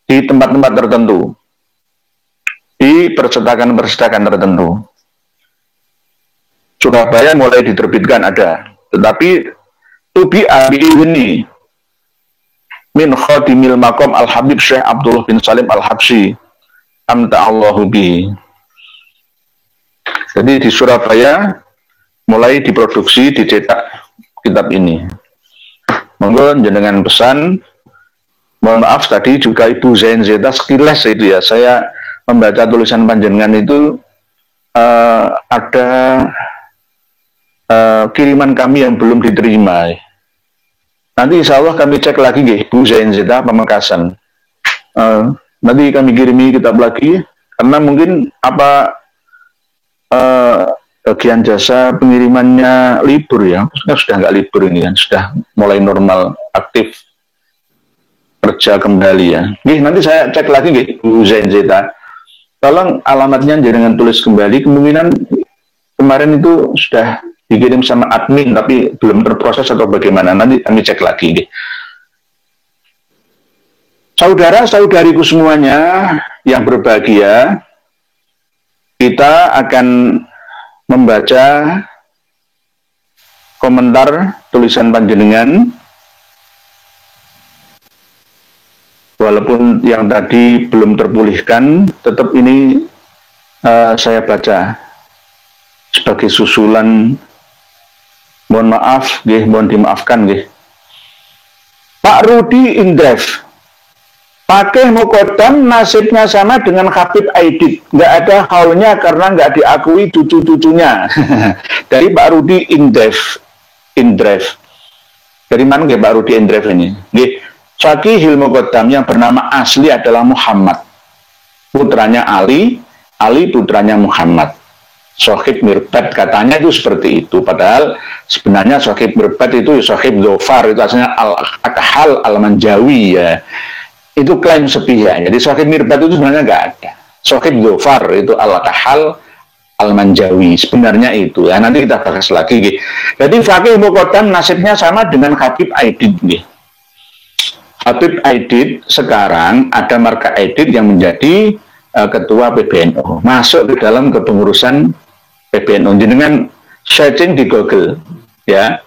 di tempat-tempat tertentu. Di percetakan-percetakan tertentu. Surabaya mulai diterbitkan ada, tetapi tubi'a bi'izni min khadimil maqam al-Habib Syekh Abdullah bin Salim al-Habsyi amta'allahu bihi. Jadi di Surabaya mulai diproduksi, dicetak kitab ini. Monggo jenengan pesan. Mohon maaf tadi juga Ibu Zain Zeta sekilas itu ya, saya membaca tulisan panjenengan itu ada kiriman kami yang belum diterima. Nanti insya Allah kami cek lagi nggih, Bu Zain Zeta Pamekasan. Nanti kami kirimi kitab lagi karena mungkin apa bagian jasa pengirimannya libur ya, sudah nggak libur ini kan, sudah mulai normal aktif kerja kembali ya. Nggih, nanti saya cek lagi nggih, Bu Zain Zeta. Tolong alamatnya jangan tulis kembali, kemungkinan kemarin itu sudah dikirim sama admin tapi belum terproses atau bagaimana, nanti kami cek lagi nggih. Saudara-saudariku semuanya yang berbahagia, kita akan membaca komentar tulisan panjenengan. Walaupun yang tadi belum terpulihkan, tetap ini saya baca sebagai susulan. Mohon maaf, mohon dimaafkan, Pak Rudi Indref, pakai mukodam nasibnya sama dengan Habib Aidit, nggak ada haulnya karena nggak diakui cucu-cucunya. Dari Pak Rudi Indref. Dari mana Pak Rudi Indref ini? Fakihil mukodam yang bernama asli adalah Muhammad, putranya Ali putranya Muhammad. Sohib Mirbat katanya itu seperti itu, padahal sebenarnya Sohib Mirbat itu Sohib Dhofar, itu aslinya Al-Akhal Al-Manjawi ya. Itu klaim sepihak. Jadi Sohib Mirbat itu sebenarnya nggak ada. Sohib Dhofar itu Al-Kahal Al-Manjawi. Sebenarnya itu. Ya, nanti kita bahas lagi. Gitu. Jadi Fakih Mukodam nasibnya sama dengan Habib Aidit. Gitu. Habib Aidit sekarang ada marka Aidit yang menjadi ketua PBNU. Masuk ke dalam kepengurusan PBNU. Dengan searching di Google. Ya.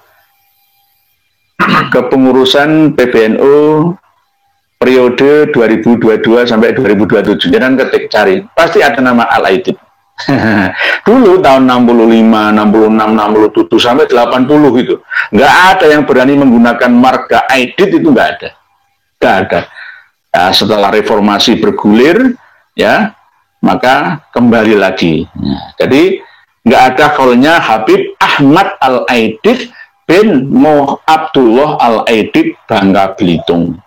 Kepengurusan PBNU periode 2022 sampai 2027. Jangan ketik cari, pasti ada nama Al-Aidit. Dulu tahun 65, 66, 67 sampai 80 gitu. Nggak ada yang berani menggunakan marga Aidit, itu nggak ada. Nggak ada. Nah, setelah reformasi bergulir, ya, maka kembali lagi. Nah, jadi nggak ada kaulnya Habib Ahmad Al-Aidit bin Abdullah Al-Aidit Bangka Belitung.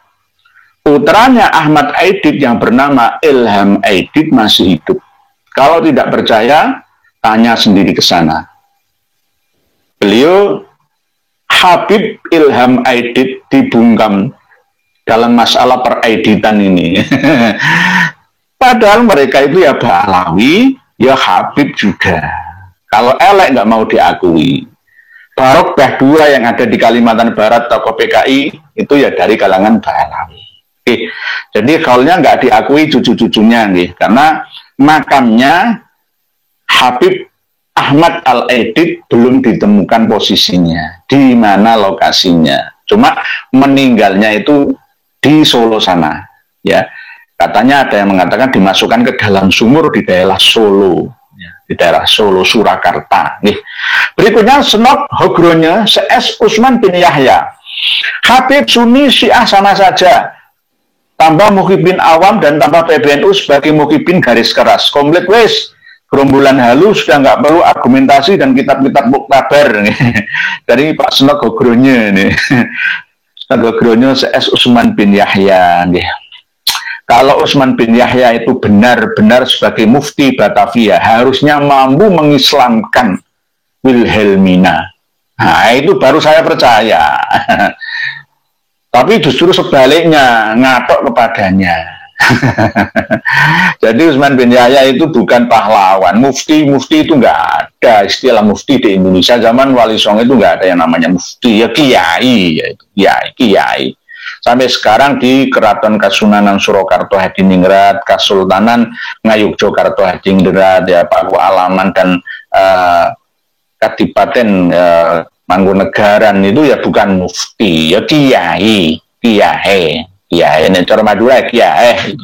Putranya Ahmad Aidit yang bernama Ilham Aidit masih hidup. Kalau tidak percaya, tanya sendiri ke sana. Beliau, Habib Ilham Aidit, dibungkam dalam masalah peraiditan ini. Padahal mereka itu ya Balawi, ya Habib juga. Kalau elek nggak mau diakui. Barokah dua yang ada di Kalimantan Barat, tokoh PKI, itu ya dari kalangan Balawi. Oke. Jadi kaulnya nggak diakui cucu-cucunya, nih, karena makamnya Habib Ahmad Al-Aidit belum ditemukan posisinya, di mana lokasinya. Cuma meninggalnya itu di Solo sana, ya. Katanya ada yang mengatakan dimasukkan ke dalam sumur di daerah Solo, ya, di daerah Solo Surakarta. Nih. Berikutnya senok hogronya CS Usman bin Yahya. Habib Sunni Syiah sama saja. Tambah Muhyiddin Awam dan tambah PBNU sebagai Muhyiddin garis keras. Komplit wes. Gerombolan halus sudah nggak perlu argumentasi dan kitab-kitab muktabar. Dari Pak Senok Gogronya nih. Senok Gogronya CS Usman bin Yahya. Nih. Kalau Usman bin Yahya itu benar-benar sebagai mufti Batavia, harusnya mampu mengislamkan Wilhelmina. Nah, itu baru saya percaya. Tapi justru sebaliknya, ngatok kepadanya. Jadi Usman bin Yahya itu bukan pahlawan. Mufti itu nggak ada. Istilah mufti di Indonesia zaman Wali Songo itu nggak ada yang namanya mufti. Ya kiai, kiai. Sampai sekarang di Keraton Kasunanan Surakarta Hadiningrat, Kasultanan Ngayogyakarta Hadiningrat, ya Paku Alaman dan Kadipaten Mangkunegaran itu ya bukan mufti, ya kiai. Ini cara Madura kiai.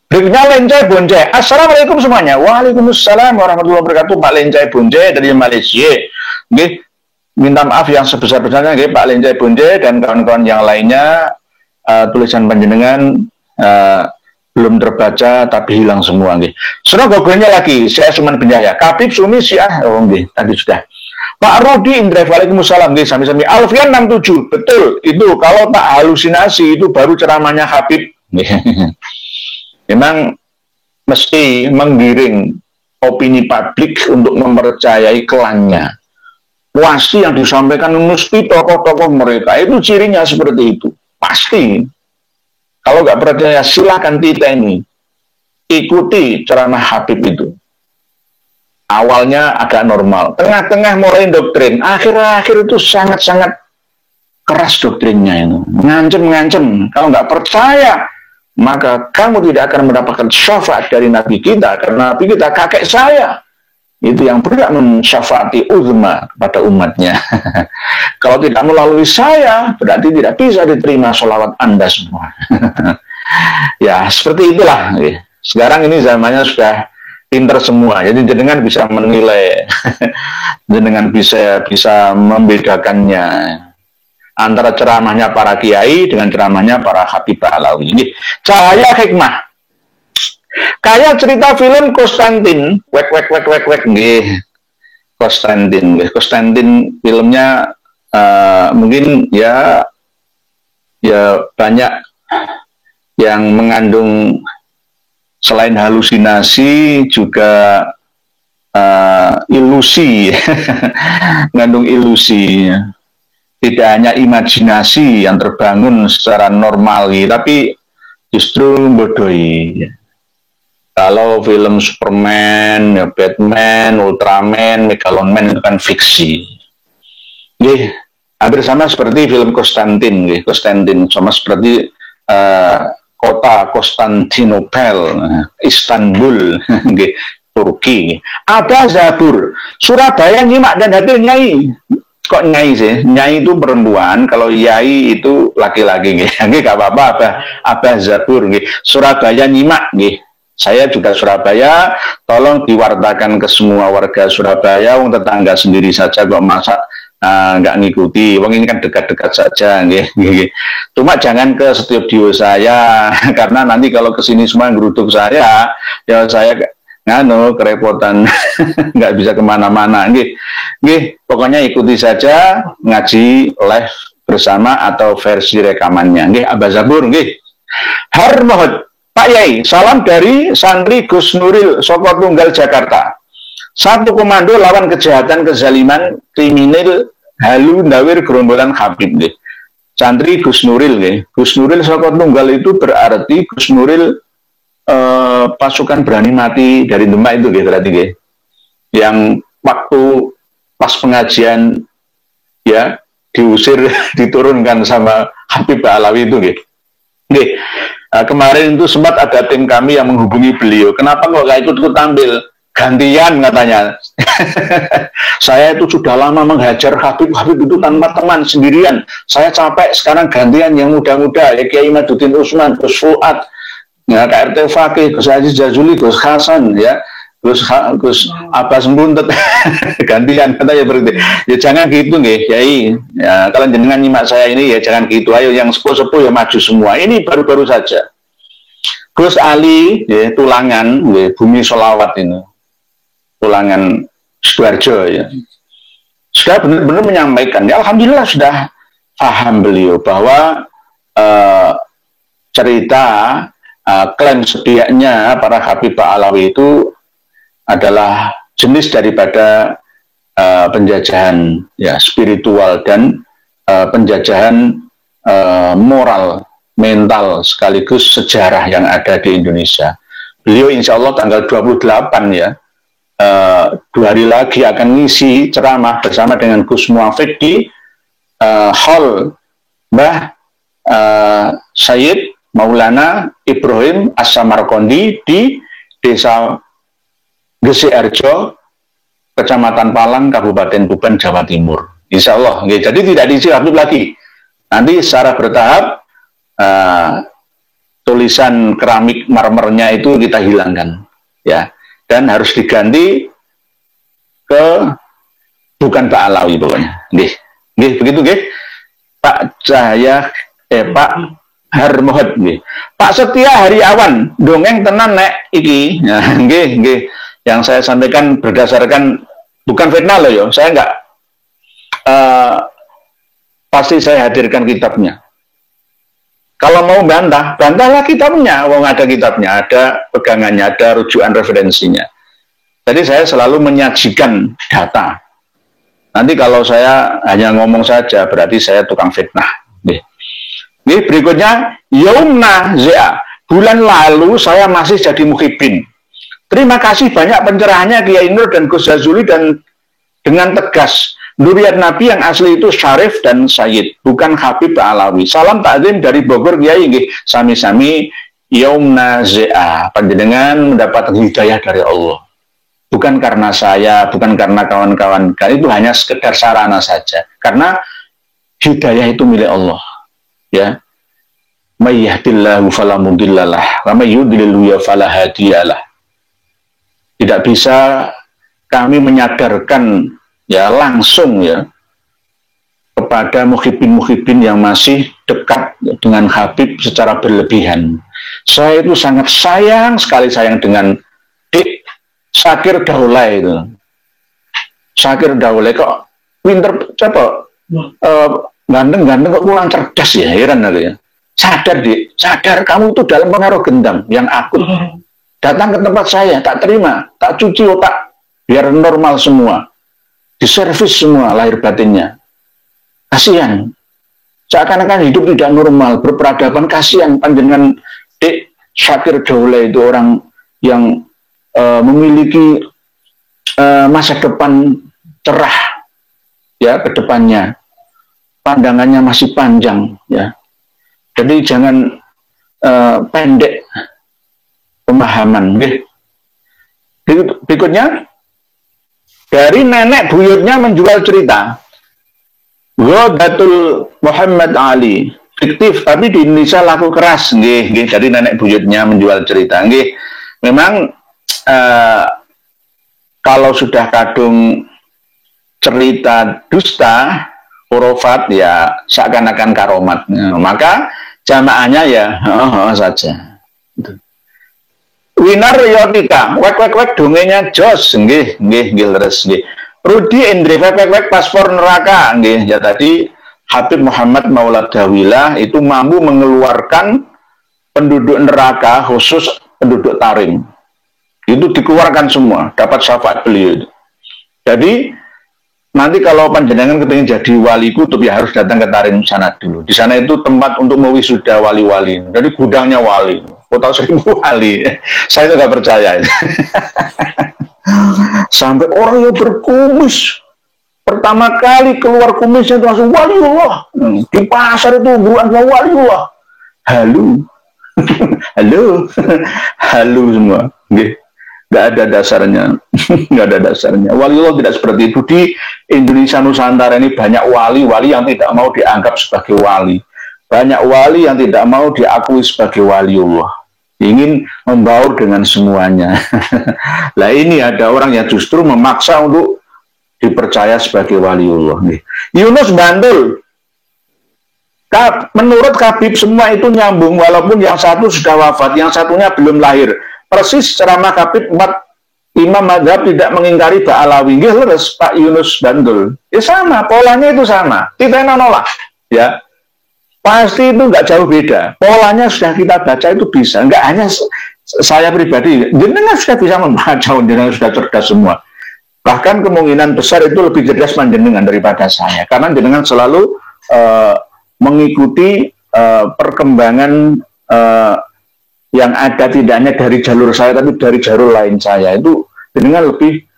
Berikutnya Lencai Bonjai. Assalamualaikum semuanya. Waalaikumsalam warahmatullahi wabarakatuh. Pak Lencai Bonjai dari Malaysia. Nggih, minta maaf yang sebesar-besarnya nggih Pak Lencai Bonjai dan kawan-kawan yang lainnya. Tulisan panjenengan belum terbaca tapi hilang semua nggih. Semoga gogonya lagi. Saya Suman bin Yahya. Habib Sunni Syiah. Oh nggih, tadi sudah. Pak Rudi Indra, waalaikumsalam, sami-sami. Alfian 67, betul. Itu kalau tak halusinasi itu baru ceramahnya Habib. Memang mesti menggiring opini publik untuk mempercayai klannya. Wasi yang disampaikan mesti tokoh-tokoh mereka itu cirinya seperti itu. Pasti. Kalau nggak percaya silakan titeni. Ikuti ceramah Habib itu. Awalnya agak normal, tengah-tengah mulai doktrin, akhir-akhir itu sangat-sangat keras doktrinnya itu, ngancem. Kalau nggak percaya, maka kamu tidak akan mendapatkan syafaat dari Nabi kita, karena Nabi kita kakek saya, itu yang berhak mensyafaati uzma kepada umatnya. Kalau tidak melalui saya, berarti tidak bisa diterima sholawat Anda semua. Ya, seperti itulah. Sekarang ini zamannya sudah pinter semua, jadi jenengan bisa menilai, jenengan bisa membedakannya antara ceramahnya para kiai dengan ceramahnya para Habib Alawi. Ini cahaya hikmah. Kayak cerita film Konstantin, nggih. Konstantin filmnya mungkin ya banyak yang mengandung selain halusinasi juga ilusi, mengandung ilusi. Tidak hanya imajinasi yang terbangun secara normal, tapi justru membodohi. Kalau film Superman, Batman, Ultraman, Megaloman itu kan fiksi. Hampir sama seperti film Konstantin, sama seperti kota Konstantinopel, Istanbul, Turki. Ada Zabur, Surabaya nyimak dan hadir nyai. Kok nyai sih? Nyai itu perempuan, kalau yai itu laki-laki. Gak apa-apa, Abah Zabur. Surabaya nyimak. Saya juga Surabaya, tolong diwartakan ke semua warga Surabaya, wong tetangga sendiri saja kok masak nggak ngikuti. Wong ini kan dekat-dekat saja, nggih. Cuma jangan ke studio saya, karena nanti kalau kesini semua geruduk saya, ya saya kerepotan, nggak bisa kemana-mana, nggih. Pokoknya ikuti saja ngaji live bersama atau versi rekamannya, nggih. Abah Zabur, nggih. Harmohot. Pak Yai, salam dari santri Gus Nuril, Soko Tunggal, Jakarta. Satu komando lawan kejahatan, kezaliman, kriminal, halu, ndawir, gerombolan Habib. Deh. Santri Gus Nuril. Deh. Gus Nuril Soko Tunggal itu berarti Gus Nuril pasukan berani mati dari Demak itu, deh, berarti deh. Yang waktu pas pengajian ya diusir, diturunkan sama Habib Alawi itu, deh. Deh. Kemarin itu sempat ada tim kami yang menghubungi beliau. Kenapa kok nggak ikut tampil? Gantian katanya. Saya itu sudah lama menghajar Habib itu tanpa teman, sendirian. Saya capek, sekarang gantian yang muda-muda. Ya Kiai Maduddin Usman, Gus Fuad, ya, KRT Fakih, Gus Aziz Jazuli, Gus Hasan, ya, Gus Abbas Buntet. Gantian katanya berarti. Ya jangan gitu nggih, Kiai. Ya, kalau jenengan nyimak saya ini ya jangan gitu. Ayo yang sepuh-sepuh ya maju semua. Ini baru-baru saja. Gus Ali, ya, Tulangan, ya, Bumi Solawat ini. Tulangan Sidoarjo ya. Sudah benar-benar menyampaikan. Ya alhamdulillah sudah paham beliau bahwa cerita klaim setiaknya para Habib Alawi itu adalah jenis daripada penjajahan ya spiritual dan penjajahan moral, mental sekaligus sejarah yang ada di Indonesia. Beliau insya Allah tanggal 28 ya, 2 hari lagi akan ngisi ceramah bersama dengan Gus Muafik di hall Mbah Sayyid Maulana Ibrahim As-Samarqandi di Desa Gesiarjo, Kecamatan Palang, Kabupaten Tuban, Jawa Timur. Insya Allah. Jadi tidak diisi Habib lagi. Nanti secara bertahap tulisan keramik marmernya itu kita hilangkan, ya, dan harus diganti ke bukan Pak Alawi pokoknya. Nggih, begitu nggih. Pak Cahaya, Pak Harmohot nggih. Pak Setia Hariawan, dongeng tenan nek iki. Nah, nggih. Yang saya sampaikan berdasarkan bukan fitnah loh yo. Saya enggak pasti saya hadirkan kitabnya. Kalau mau bantahlah kitabnya. Wong ada kitabnya, ada pegangannya, ada rujukan referensinya. Jadi saya selalu menyajikan data. Nanti kalau saya hanya ngomong saja, berarti saya tukang fitnah. Nih berikutnya, Yumna ZA. Bulan lalu saya masih jadi muhibin. Terima kasih banyak pencerahannya Kiai Nur dan Gus Jazuli, dan dengan tegas. Nuriyat Nabi yang asli itu Syarif dan Sayyid, bukan Habib Alawi. Salam takzim dari Bogor, Kiai nggih. Sami-sami Yaumna ZA. Panjenengan mendapat hidayah dari Allah. Bukan karena saya, bukan karena kawan-kawan. Itu hanya sekedar sarana saja. Karena hidayah itu milik Allah. Ya. May yahdillahu fala mudhillalah wa may yudlil fala hadiyalah. Tidak bisa kami menyadarkan ya langsung ya kepada muhibin-muhibin yang masih dekat dengan Habib secara berlebihan. Saya itu sangat sayang sekali dengan Dik Syakir Daulay itu. Syakir Daulay kok pinter, ganteng-ganteng kok kurang cerdas ya, heran aku ya. Sadar Dik, sadar kamu itu dalam pengaruh gendam yang akut. Datang ke tempat saya, tak terima, tak cuci otak, biar normal semua. Diservis semua lahir batinnya. Kasihan. Seakan-akan hidup tidak normal, berperadaban, kasihan. Panjenengan Dik Syakir Daulay itu orang yang memiliki masa depan cerah ya ke depannya. Pandangannya masih panjang ya. Jadi jangan pendek pemahaman. Berikutnya, dari nenek buyutnya menjual cerita. Ghodatul Muhammad Ali, fiktif tapi di Indonesia laku keras. Dari nenek buyutnya menjual cerita. memang kalau sudah kadung cerita dusta, hurufat ya seakan-akan karomat. Maka jamaahnya ya saja. Winar yotika, wek dongenya jos, nggih leres nggih. Rudi Indri wek paspor neraka, nggih. Ya tadi Habib Muhammad Maulad Dawilah itu mampu mengeluarkan penduduk neraka, khusus penduduk Tarim. Itu dikeluarkan semua, dapat syafaat beliau. Jadi nanti kalau panjenengan kepingin jadi wali kutub ya harus datang ke Tarim sana dulu. Di sana itu tempat untuk mewisuda wali-wali. Jadi gudangnya wali. Kota seribu wali. Saya itu nggak percaya. Sampai orang yang berkumis pertama kali keluar kumisnya itu langsung waliullah. Di pasar itu buruan waliullah. Halo. Halo semua. Nggak ada dasarnya. Nggak ada dasarnya. Waliullah tidak seperti itu. Di Indonesia Nusantara ini banyak wali-wali yang tidak mau dianggap sebagai wali. Banyak wali yang tidak mau diakui sebagai waliullah. Ingin membaur dengan semuanya. Lah ini ada orang yang justru memaksa untuk dipercaya sebagai waliullah. Yunus Bantul. Menurut Habib semua itu nyambung, walaupun yang satu sudah wafat, yang satunya belum lahir. Persis ceramah Habib Imam Madhab tidak mengingkari Ba'alawi. Leres Pak Yunus Bantul. Ya sama, polanya itu sama. Kita nolak. Ya. Pasti itu nggak jauh beda. Polanya sudah kita baca itu bisa. Nggak hanya saya pribadi. Jenengan sudah bisa membaca, jenengan sudah cerdas semua. Bahkan kemungkinan besar itu lebih cerdas panjenengan daripada saya. Karena jenengan selalu mengikuti perkembangan yang ada tidak hanya dari jalur saya, tapi dari jalur lain saya. Itu jenengan lebih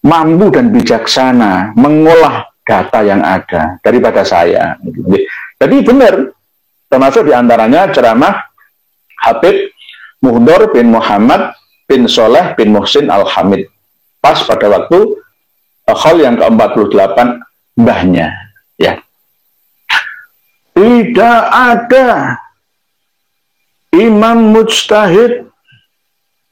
mampu dan bijaksana mengolah data yang ada daripada saya. Jadi benar, termasuk diantaranya ceramah Habib Muhdor bin Muhammad bin Soleh bin Muhsin Al-Hamid. Pas pada waktu khol yang ke-48 mbahnya. Ya. Tidak ada imam mujtahid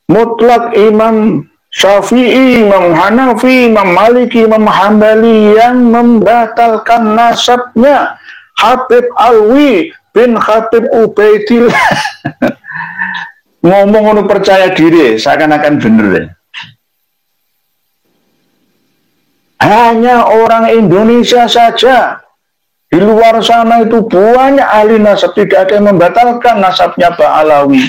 mutlak, imam Syafi'i, Imam Hanafi, Imam Maliki, Imam Hambali yang membatalkan nasabnya Habib Alwi bin Habib Ubaidillah. Ngomong untuk percaya diri, seakan-akan bener ya. Hanya orang Indonesia saja. Di luar sana itu banyak ahli nasab, tidak ada yang membatalkan nasabnya Ba'alawi.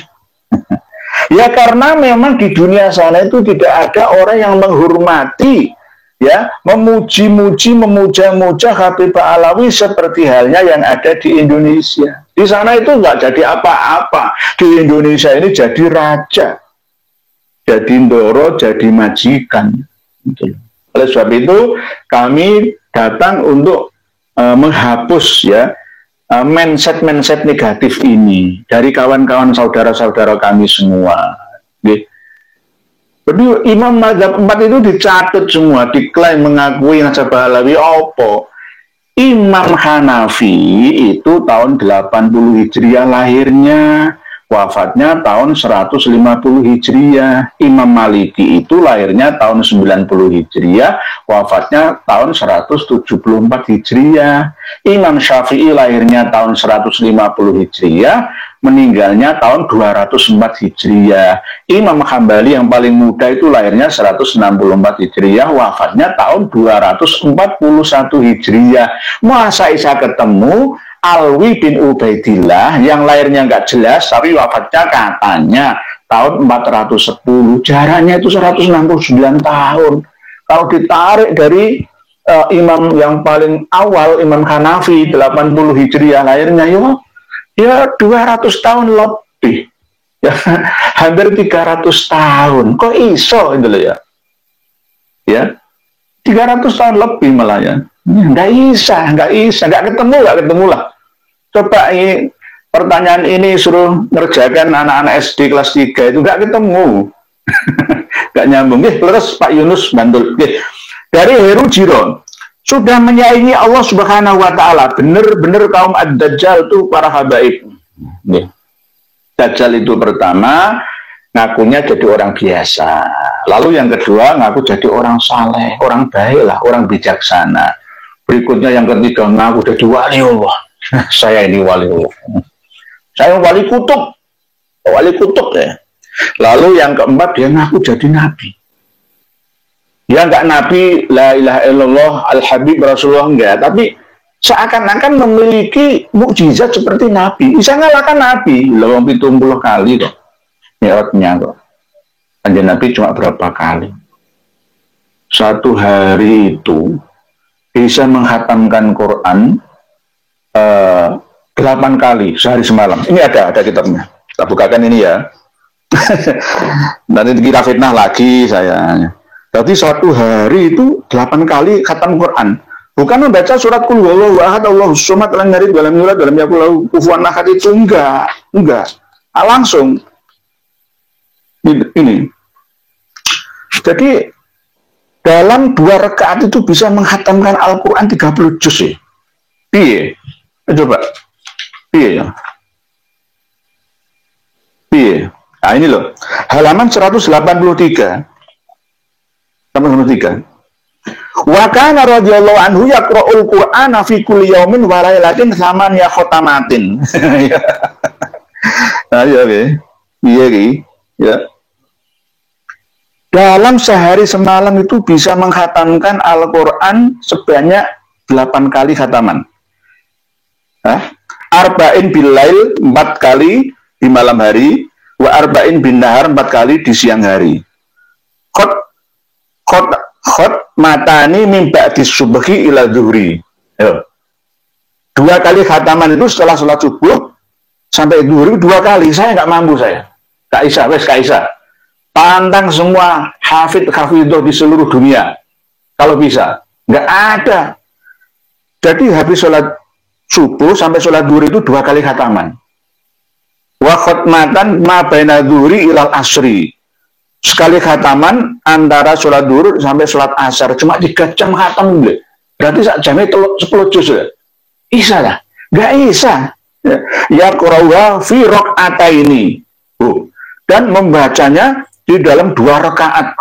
Ya karena memang di dunia sana itu tidak ada orang yang menghormati, ya, memuji-muji, memuja-muja Habib Ba'alawi seperti halnya yang ada di Indonesia. Di sana itu nggak jadi apa-apa. Di Indonesia ini jadi raja, jadi ndoro, jadi majikan. Oleh sebab itu kami datang untuk menghapus ya mindset negatif ini dari kawan-kawan saudara-saudara kami semua. Jadi Imam Mazhab 4 itu dicatat semua, diklaim mengakui nasab Ba'alawi. Opo Imam Hanafi itu tahun 80 Hijriah lahirnya, wafatnya tahun 150 Hijriah. Imam Maliki itu lahirnya tahun 90 Hijriah, wafatnya tahun 174 Hijriah. Imam Syafi'i lahirnya tahun 150 Hijriah, meninggalnya tahun 204 Hijriah. Imam Hambali yang paling muda itu lahirnya 164 Hijriah, wafatnya tahun 241 Hijriah. Masa bisa ketemu Alwi bin Ubaidillah yang lahirnya nggak jelas tapi wafatnya katanya tahun 410, jaraknya itu 169 tahun. Kalau ditarik dari imam yang paling awal, Imam Hanafi 80 Hijriah lahirnya, ya 200 tahun lebih, ya hampir 300 tahun. Kok iso itu loh ya? Ya 300 tahun lebih malah ya. Nggak ketemu lah. Coba ini pertanyaan ini suruh ngerjakan anak-anak SD kelas 3 itu nggak ketemu. Nggak nyambung. Terus Pak Yunus Bantul. Dari Heru Jiro, sudah menyaingi Allah Subhanahu wa Ta'ala. Bener-bener kaum Ad-Dajjal itu para habaib. Dajjal itu pertama ngakunya jadi orang biasa. Lalu yang kedua ngaku jadi orang saleh, orang baik lah, orang bijaksana. Berikutnya yang ketiga ngaku jadi wali Allah. Saya ini wali Allah. Saya wali kutub ya. Lalu yang keempat dia ngaku jadi nabi. Dia enggak nabi, la ilaha illallah, al-habib Rasulullah enggak, tapi seakan-akan memiliki mukjizat seperti nabi. Bisa ngalahkan nabi, 70 kali kok. Mi'rajnya kok. Kanjeng Nabi cuma berapa kali? Satu hari itu bisa menghatamkan Quran 8 kali sehari semalam. Ini ada kitabnya. Kita bukakan ini ya. Nanti kita fitnah lagi saya. Jadi satu hari itu 8 kali khatam Quran. Bukan membaca surat Qul huwallahu ahad, Allahus samad, lam yalid wa lam yulad wa lam yakul lahu kufuwan ahad, itu enggak. Langsung ini. Jadi dalam 2 rakaat itu bisa menghatamkan Al-Quran 30 juz ya. Piye? Coba. Piye ya? Piye? Nah ini loh. Halaman 183. Wa kana radhiyallahu anhu yaqra'ul Qur'ana fi kulli yaumin wa lailatin thamaniya khatamatin. Nah, ya oke. Iya ki. Ya. Dalam sehari semalam itu bisa menghatamkan Al-Quran sebanyak 8 kali khataman. Arba'in billail 4 kali di malam hari, wa arba'in bin nahar 4 kali di siang hari. Khot matani min ba'di subhi ila zuhri. 2 kali khataman itu setelah sholat subuh sampai zuhur 2 kali. Saya nggak mampu saya. Kak Isa. Pantang semua hafidh-hafidhoh di seluruh dunia. Kalau bisa. Nggak ada. Jadi habis sholat subuh sampai sholat zuhur itu 2 kali khataman. Wa khotmatan ma baina zuhri ilal asri. Sekali khataman antara sholat zuhur sampai sholat asar. Cuma 3 jam khatam. Berarti sak jamnya 10 juz. Isa lah. Nggak isa. Ya qura'uha fi raq'ataini. Dan membacanya di dalam 2 rakaat.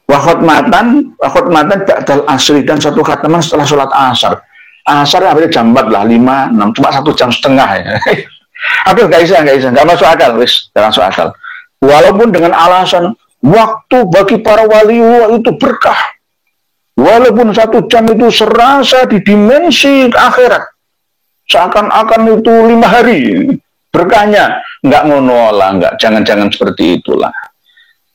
Wa khotmatan ba'dal asri, dan 1 khataman setelah sholat asar. Asar hampir jam 4 lah, 5, 6, cuma 1 jam setengah ya. Aduh, nggak bisa, nggak masuk akal, nggak masuk akal. Walaupun dengan alasan waktu bagi para wali itu berkah. Walaupun 1 jam itu serasa di dimensi akhirat. Seakan-akan itu 5 hari berkahnya. Nggak ngono lah, jangan seperti itulah.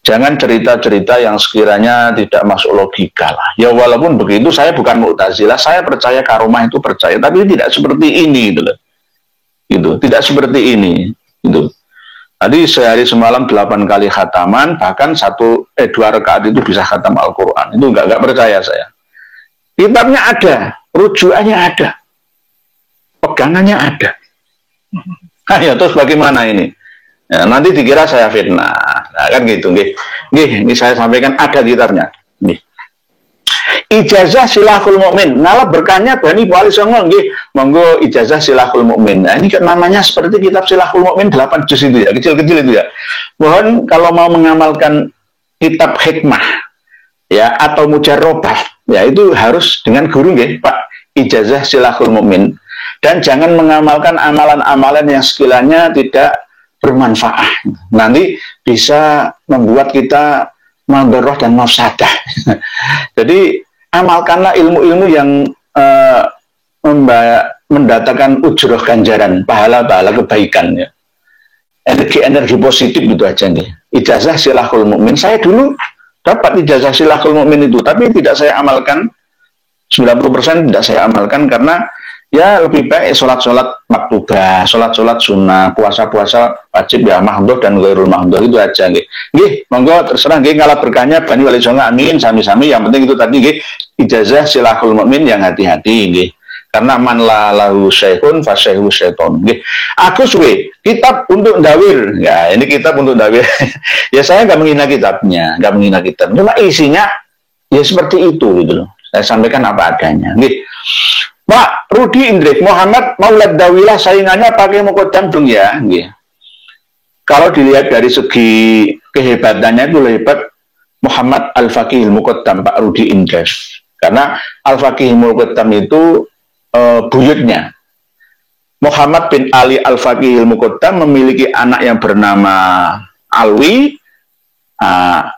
Jangan cerita-cerita yang sekiranya tidak masuk logika lah. Ya walaupun begitu, saya bukan Mu'tazilah, saya percaya karomah itu percaya, tapi tidak seperti ini gitu loh. Gitu, tidak seperti ini gitu. Tadi sehari semalam 8 kali khataman, bahkan 2 rakaat itu bisa khatam Al-Quran. Itu nggak percaya saya. Kitabnya ada, rujukannya ada, pegangannya ada. Nah, ya, terus bagaimana ini? Ya, nanti dikira saya fitnah. Nah, kan gitu. Ini saya sampaikan ada kitabnya. Nih. Ijazah Silahul Mukmin. Ngalah berkahnya Bani Wali Songo. Monggo ijazah Silahul Mukmin. Nah, ini kan namanya seperti kitab Silahul Mukmin 8 juz itu ya, kecil-kecil itu ya. Mohon kalau mau mengamalkan kitab hikmah ya atau mujarrobah, ya itu harus dengan guru nggih, Pak. Ijazah Silahul Mukmin. Dan jangan mengamalkan amalan-amalan yang sekiranya tidak bermanfaat. Nanti bisa membuat kita madharah dan mafsadah. Jadi amalkanlah ilmu-ilmu yang mendatangkan ujroh ganjaran, pahala-pahala kebaikan ya. Energi positif gitu aja nih. Ijazah Silahul Mukmin. Saya dulu dapat ijazah Silahul Mukmin itu, tapi tidak saya amalkan. 90% tidak saya amalkan karena ya lebih baik sholat-sholat maktubah, sholat-sholat sunnah, puasa-puasa wajib ya mahdhur dan ghairul mahdhur, itu aja nggih. Nggih, monggo terserah nggih, ngalah berkahnya Bani Wali Songo, amin sami-sami. Yang penting itu tadi nggih, ijazah Silahul Mukmin yang hati-hati nggih. Karena man la lahu syekhun fa syekhu syaiton nggih. Agus we, kitab untuk dawir. Ya, ini kitab untuk dawir. Ya saya nggak menghina kitabnya, Cuma isinya ya seperti itu gitu loh. Saya sampaikan apa adanya nggih. Pak Rudi Indrik Muhammad Maulad Dawilah saingannya pakai mukodam dong ya. kalau dilihat dari segi kehebatannya itu lebih hebat Muhammad Al-Faqihil Muqaddam, Pak Rudi Indef. Karena Al-Faqihil Muqaddam itu buyutnya. Muhammad bin Ali Al-Faqihil Muqaddam memiliki anak yang bernama Alwi,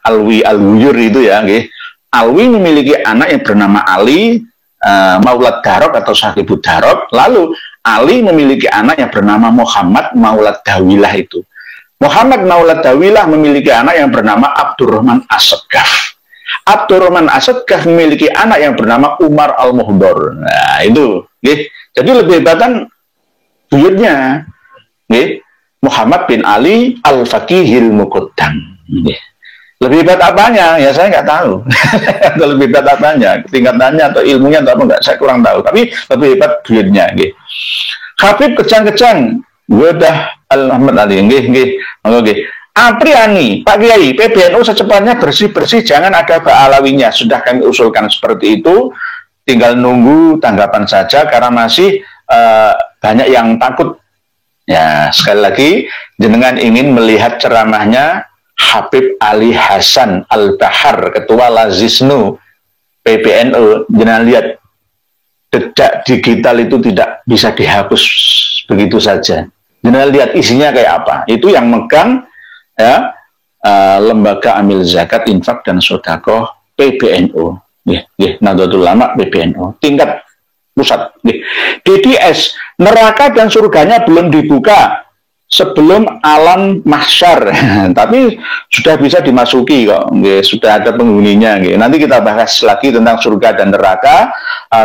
Alwi Al-Wuyur itu ya. Okay. Alwi memiliki anak yang bernama Ali, Maulad Darok atau Sahibud Darok. Lalu Ali memiliki anak yang bernama Muhammad Maulad Dawilah itu. Muhammad Maulad Dawilah memiliki anak yang bernama Abdurrahman As-Saggaf. Abdurrahman As-Saggaf memiliki anak yang bernama Umar Al-Muhdor. Nah, itu. Okay. Jadi lebih hebatan buyutnya. Okay. Muhammad bin Ali Al-Faqihil Muqaddam. Okay. Lebih hebat apanya? Ya saya nggak tahu. Lebih hebat apanya? Tingkatannya atau ilmunya atau apa nggak? Saya kurang tahu. Tapi lebih hebat buyutnya. Okay. Habib kejang-kejang. Wadah Al-Ahmad Ali. Okay. Okay. Apriani, Pak Kiai, PBNU secepatnya bersih-bersih, jangan ada Ba'alawinya. Sudah kami usulkan seperti itu, tinggal nunggu tanggapan saja, karena masih banyak yang takut. Ya, sekali lagi, jenengan ingin melihat ceramahnya Habib Ali Hasan Al-Bahar, Ketua Lazisnu PBNU. Jenengan lihat, jejak digital itu tidak bisa dihapus begitu saja. Jenengan lihat isinya kayak apa. Itu yang megang ya, Lembaga Amil Zakat, Infak dan Sedekah PBNU, Nahdlatul Ulama PBNU, tingkat pusat. DDS, neraka dan surganya belum dibuka sebelum alam mahsyar, tapi sudah bisa dimasuki kok. Sudah ada penghuninya. Nanti kita bahas lagi tentang surga dan neraka,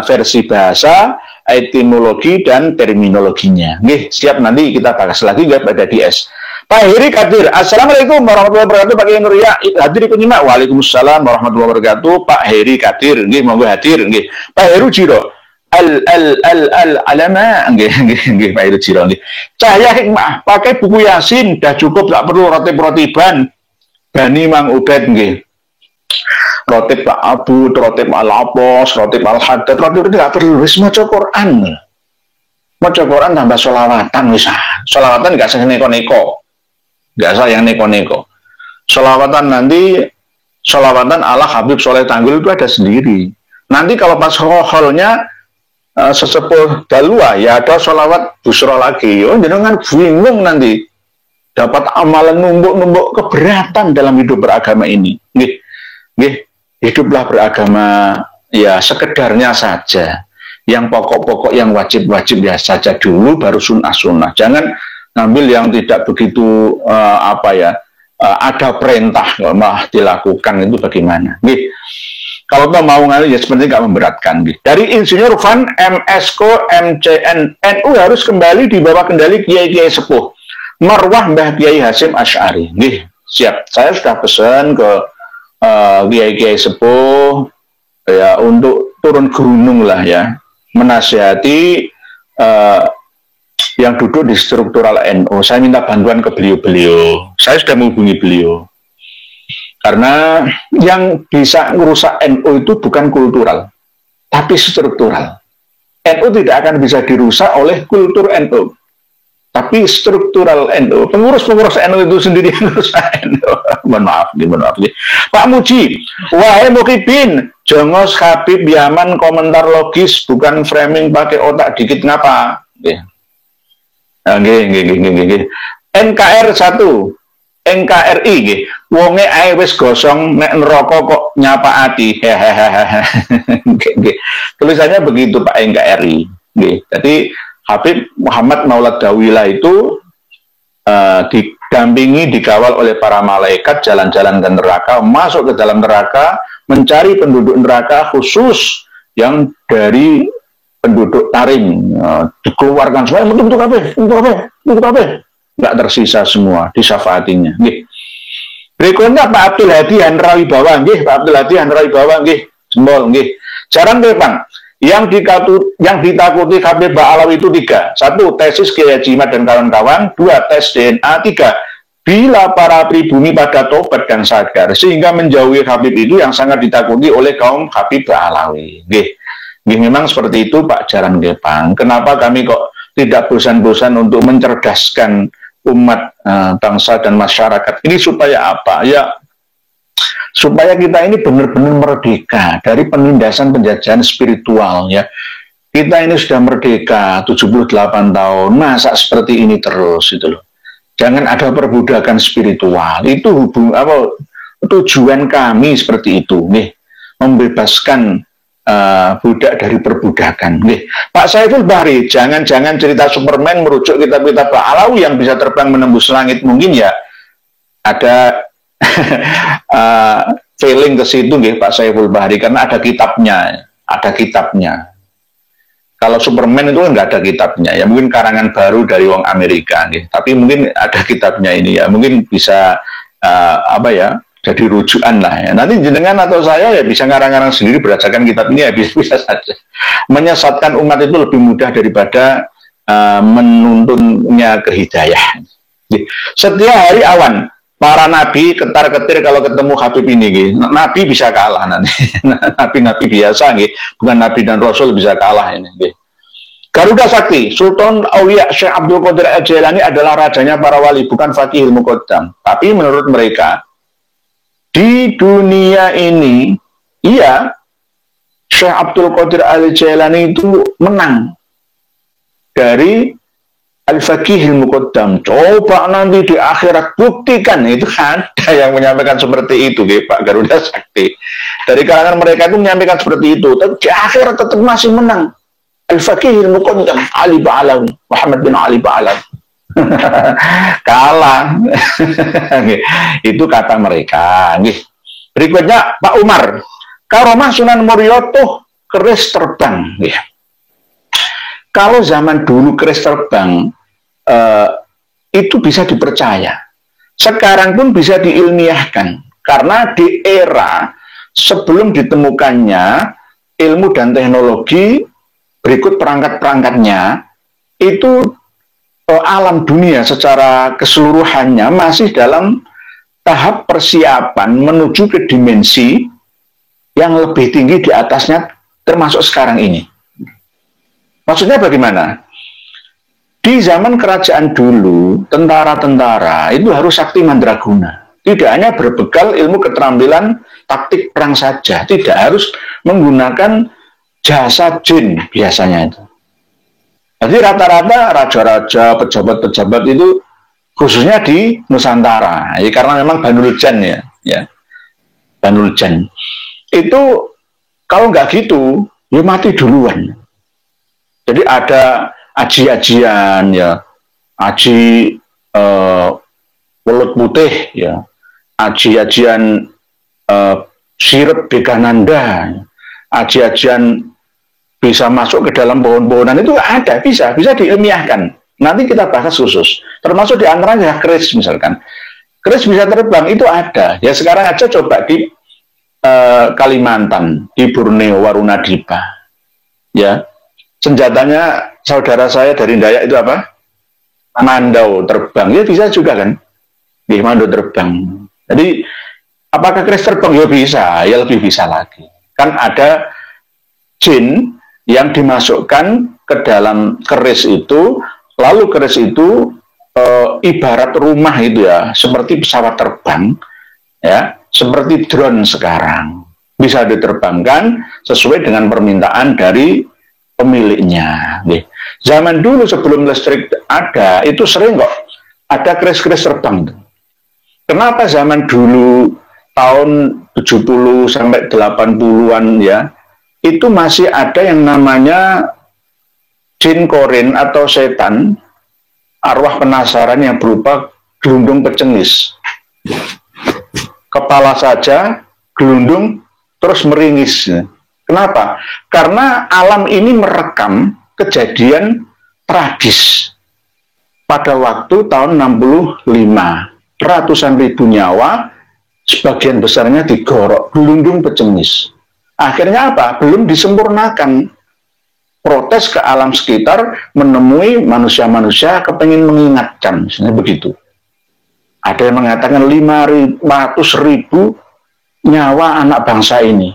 versi bahasa, etimologi dan terminologinya. Siap, nanti kita bahas lagi pada DS. Pak Heri Kadir, Assalamualaikum warahmatullahi wabarakatuh. Pak Kiai Nurya, hadir penyimak. Waalaikumsalam warahmatullahi wabarakatuh. Pak Heri Kadir, monggo hadir. Pak Heru Jiro, alama, Pak Heru Jiro. Cahaya hikmah, pakai buku Yasin, dah cukup, tak perlu rotib-rotiban. Bani Mang Ubed, rotib Pak Abu, rotib Al-Apos, rotib Al-Haddad, rotib itu tak perlu, wis maca Quran. Maca Quran tambah sholawatan, wis. Sholawatan gak usah neko-neko. Gak usah yang neko-neko. Sholawatan nanti, sholawatan ala Habib Soleh Tanggul itu ada sendiri. Nanti kalau pas holnya sesepuh dalua, ya ada sholawat busro lagi. Oh, jangan bingung nanti. Dapat amalan numbuk-numbuk keberatan dalam hidup beragama ini. Hiduplah beragama ya sekedarnya saja. Yang pokok-pokok, yang wajib-wajib ya saja dulu, baru sunnah-sunnah. Jangan ngambil yang tidak begitu ada perintah malah dilakukan, itu bagaimana? Kalau kita mau ngalih ya sebenarnya nggak memberatkan. Dari Insinyur Van MSko MCN, NU harus kembali di bawah kendali Kiai-Kiai Sepuh. Marwah Mbah Kiai Hasyim Asy'ari. Siap. Saya sudah pesan ke Kiai-Kiai Sepuh ya untuk turun gunung lah ya, menasihati yang duduk di struktural NU. Saya minta bantuan ke beliau-beliau. Saya sudah menghubungi beliau. Karena yang bisa merusak NU itu bukan kultural, tapi struktural. NU tidak akan bisa dirusak oleh kultur NU, tapi struktural NU. Pengurus-pengurus NU itu sendiri yang merusak NU. Mohon maaf. Pak Muji, wahai Mukibin, jongos Habib Yaman komentar logis, bukan framing pakai otak dikit ngapa? NKR 1, NKRI, wonge ae wis gosong nek neraka kok nyapa ati. Tulisannya begitu Pak NKRI. Jadi Habib Muhammad Maulad Dawilah itu didampingi, dikawal oleh para malaikat, jalan-jalan ke neraka, masuk ke dalam neraka, mencari penduduk neraka khusus yang dari penduduk Tarim, dikeluarkan semua, untuk apa? Nggak tersisa semua, disyafaatinya. Berikutnya Pak Abdul Hadi Hanrawi Bawang, Pak Abdul Hadi Hanrawi Bawang, jempol, jarang Bang. Yang ditakuti Habib Ba'alawi itu 3. 1. Tesis Kiai Haji dan kawan-kawan. 2. Tes DNA. 3. Bila para pribumi pada tobat dan sadar, sehingga menjauhi Habib itu yang sangat ditakuti oleh kaum Habib Ba'alawi. Memang seperti itu Pak Jaran Gepang. Kenapa kami kok tidak bosan-bosan untuk mencerdaskan umat bangsa dan masyarakat ini supaya apa? Ya, supaya kita ini benar-benar merdeka dari penindasan penjajahan spiritual ya. Kita ini sudah merdeka 78 tahun, masa seperti ini terus itu loh. Jangan ada perbudakan spiritual. Itu tujuan kami seperti itu nih, membebaskan budak dari perbudakan. Nih, Pak Saiful Bahri, jangan cerita Superman merujuk kitab-kitab Alawi yang bisa terbang menembus langit. Mungkin ya ada feeling ke situ nih Pak Saiful Bahri, karena ada kitabnya. Kalau Superman itu kan nggak ada kitabnya, ya mungkin karangan baru dari wong Amerika, nih. Tapi mungkin ada kitabnya ini ya, mungkin bisa jadi rujukan lah ya. Nanti jenengan atau saya ya bisa ngarang-ngarang sendiri berdasarkan kitab ini ya bisa saja. Menyesatkan umat itu lebih mudah daripada menuntunnya ke hidayah. Setiap hari awan, para nabi ketar-ketir kalau ketemu Habib ini, gitu. Nabi bisa kalah nanti. Nabi-nabi biasa, gitu. Bukan nabi dan rasul bisa kalah ini. Gitu. Garuda Sakti, Sultan Aulia Syekh Abdul Qadir Al-Jailani adalah rajanya para wali, bukan Fakihul Muqaddam. Tapi menurut mereka, di dunia ini, iya, Syekh Abdul Qadir Al-Jailani itu menang dari Al-Fakihul Muqaddam. Coba nanti di akhirat buktikan. Itu ada yang menyampaikan seperti itu, Pak Garuda Sakti. Dari kalangan mereka itu menyampaikan seperti itu. Tapi di akhirat tetap masih menang. Al-Fakihul Muqaddam, Ali Ba'alawi, Muhammad bin Ali Ba'alawi. Kalah. Itu kata mereka. Berikutnya Pak Umar. Karomah Sunan Muria tuh keris terbang. Kalau zaman dulu keris terbang itu bisa dipercaya. Sekarang pun bisa diilmiahkan. Karena di era sebelum ditemukannya ilmu dan teknologi, berikut perangkat-perangkatnya, itu alam dunia secara keseluruhannya masih dalam tahap persiapan menuju ke dimensi yang lebih tinggi di atasnya, termasuk sekarang ini. Maksudnya bagaimana? Di zaman kerajaan dulu, tentara-tentara itu harus sakti mandraguna. Tidak hanya berbekal ilmu keterampilan taktik perang saja, tidak harus menggunakan jasa jin biasanya itu. Jadi rata-rata raja-raja, pejabat-pejabat itu khususnya di Nusantara, ya, karena memang Banul Jan ya, Banul Jan. Itu kalau nggak gitu, ya mati duluan. Jadi ada aji-ajian ya, aji welut putih ya, aji-ajian sirep Dekananda, aji-ajian bisa masuk ke dalam pohon-pohonan, itu ada, bisa diilmiahkan. Nanti kita bahas khusus. Termasuk di antaranya keris misalkan. Keris bisa terbang, itu ada. Ya sekarang aja coba di Kalimantan, di Borneo, Warunadipa. Ya. Senjatanya saudara saya dari Dayak itu apa? Mandau terbang. Ya bisa juga kan? Di mandau terbang. Jadi apakah keris terbang? Ya bisa, ya lebih bisa lagi. Kan ada jin yang dimasukkan ke dalam keris itu, lalu keris itu ibarat rumah itu ya, seperti pesawat terbang, ya, seperti drone sekarang. Bisa diterbangkan sesuai dengan permintaan dari pemiliknya. Zaman dulu sebelum listrik ada, itu sering kok ada keris-keris terbang. Kenapa zaman dulu tahun 70 sampai 80-an ya, itu masih ada yang namanya jin korin atau setan, arwah penasaran yang berupa gelundung pecengis. Kepala saja, gelundung, terus meringis. Kenapa? Karena alam ini merekam kejadian tragis. Pada waktu tahun 65, ratusan ribu nyawa, sebagian besarnya digorok, gelundung pecengis. Akhirnya apa? Belum disempurnakan. Protes ke alam sekitar, menemui manusia-manusia kepengen mengingatkan, misalnya begitu. Ada yang mengatakan 500.000 nyawa anak bangsa ini.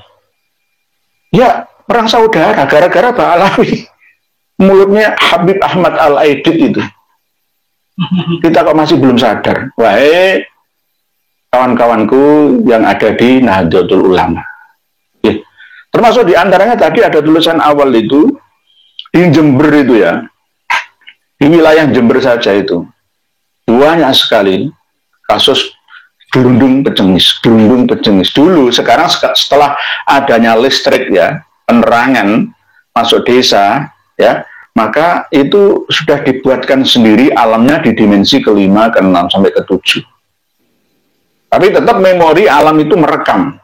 Ya, perang saudara, gara-gara Pak Alawi. Mulutnya Habib Ahmad Al-Aidid itu. Kita kok masih belum sadar. Wahai kawan-kawanku yang ada di Nahdlatul Ulama. Ya. Termasuk di antaranya tadi ada tulisan awal itu, di Jember itu ya, di wilayah Jember saja itu, banyak sekali kasus gerundung pecengis. Dulu, sekarang setelah adanya listrik ya, penerangan masuk desa, ya, maka itu sudah dibuatkan sendiri alamnya di dimensi ke-5, ke-6, sampai ke-7. Tapi tetap memori alam itu merekam.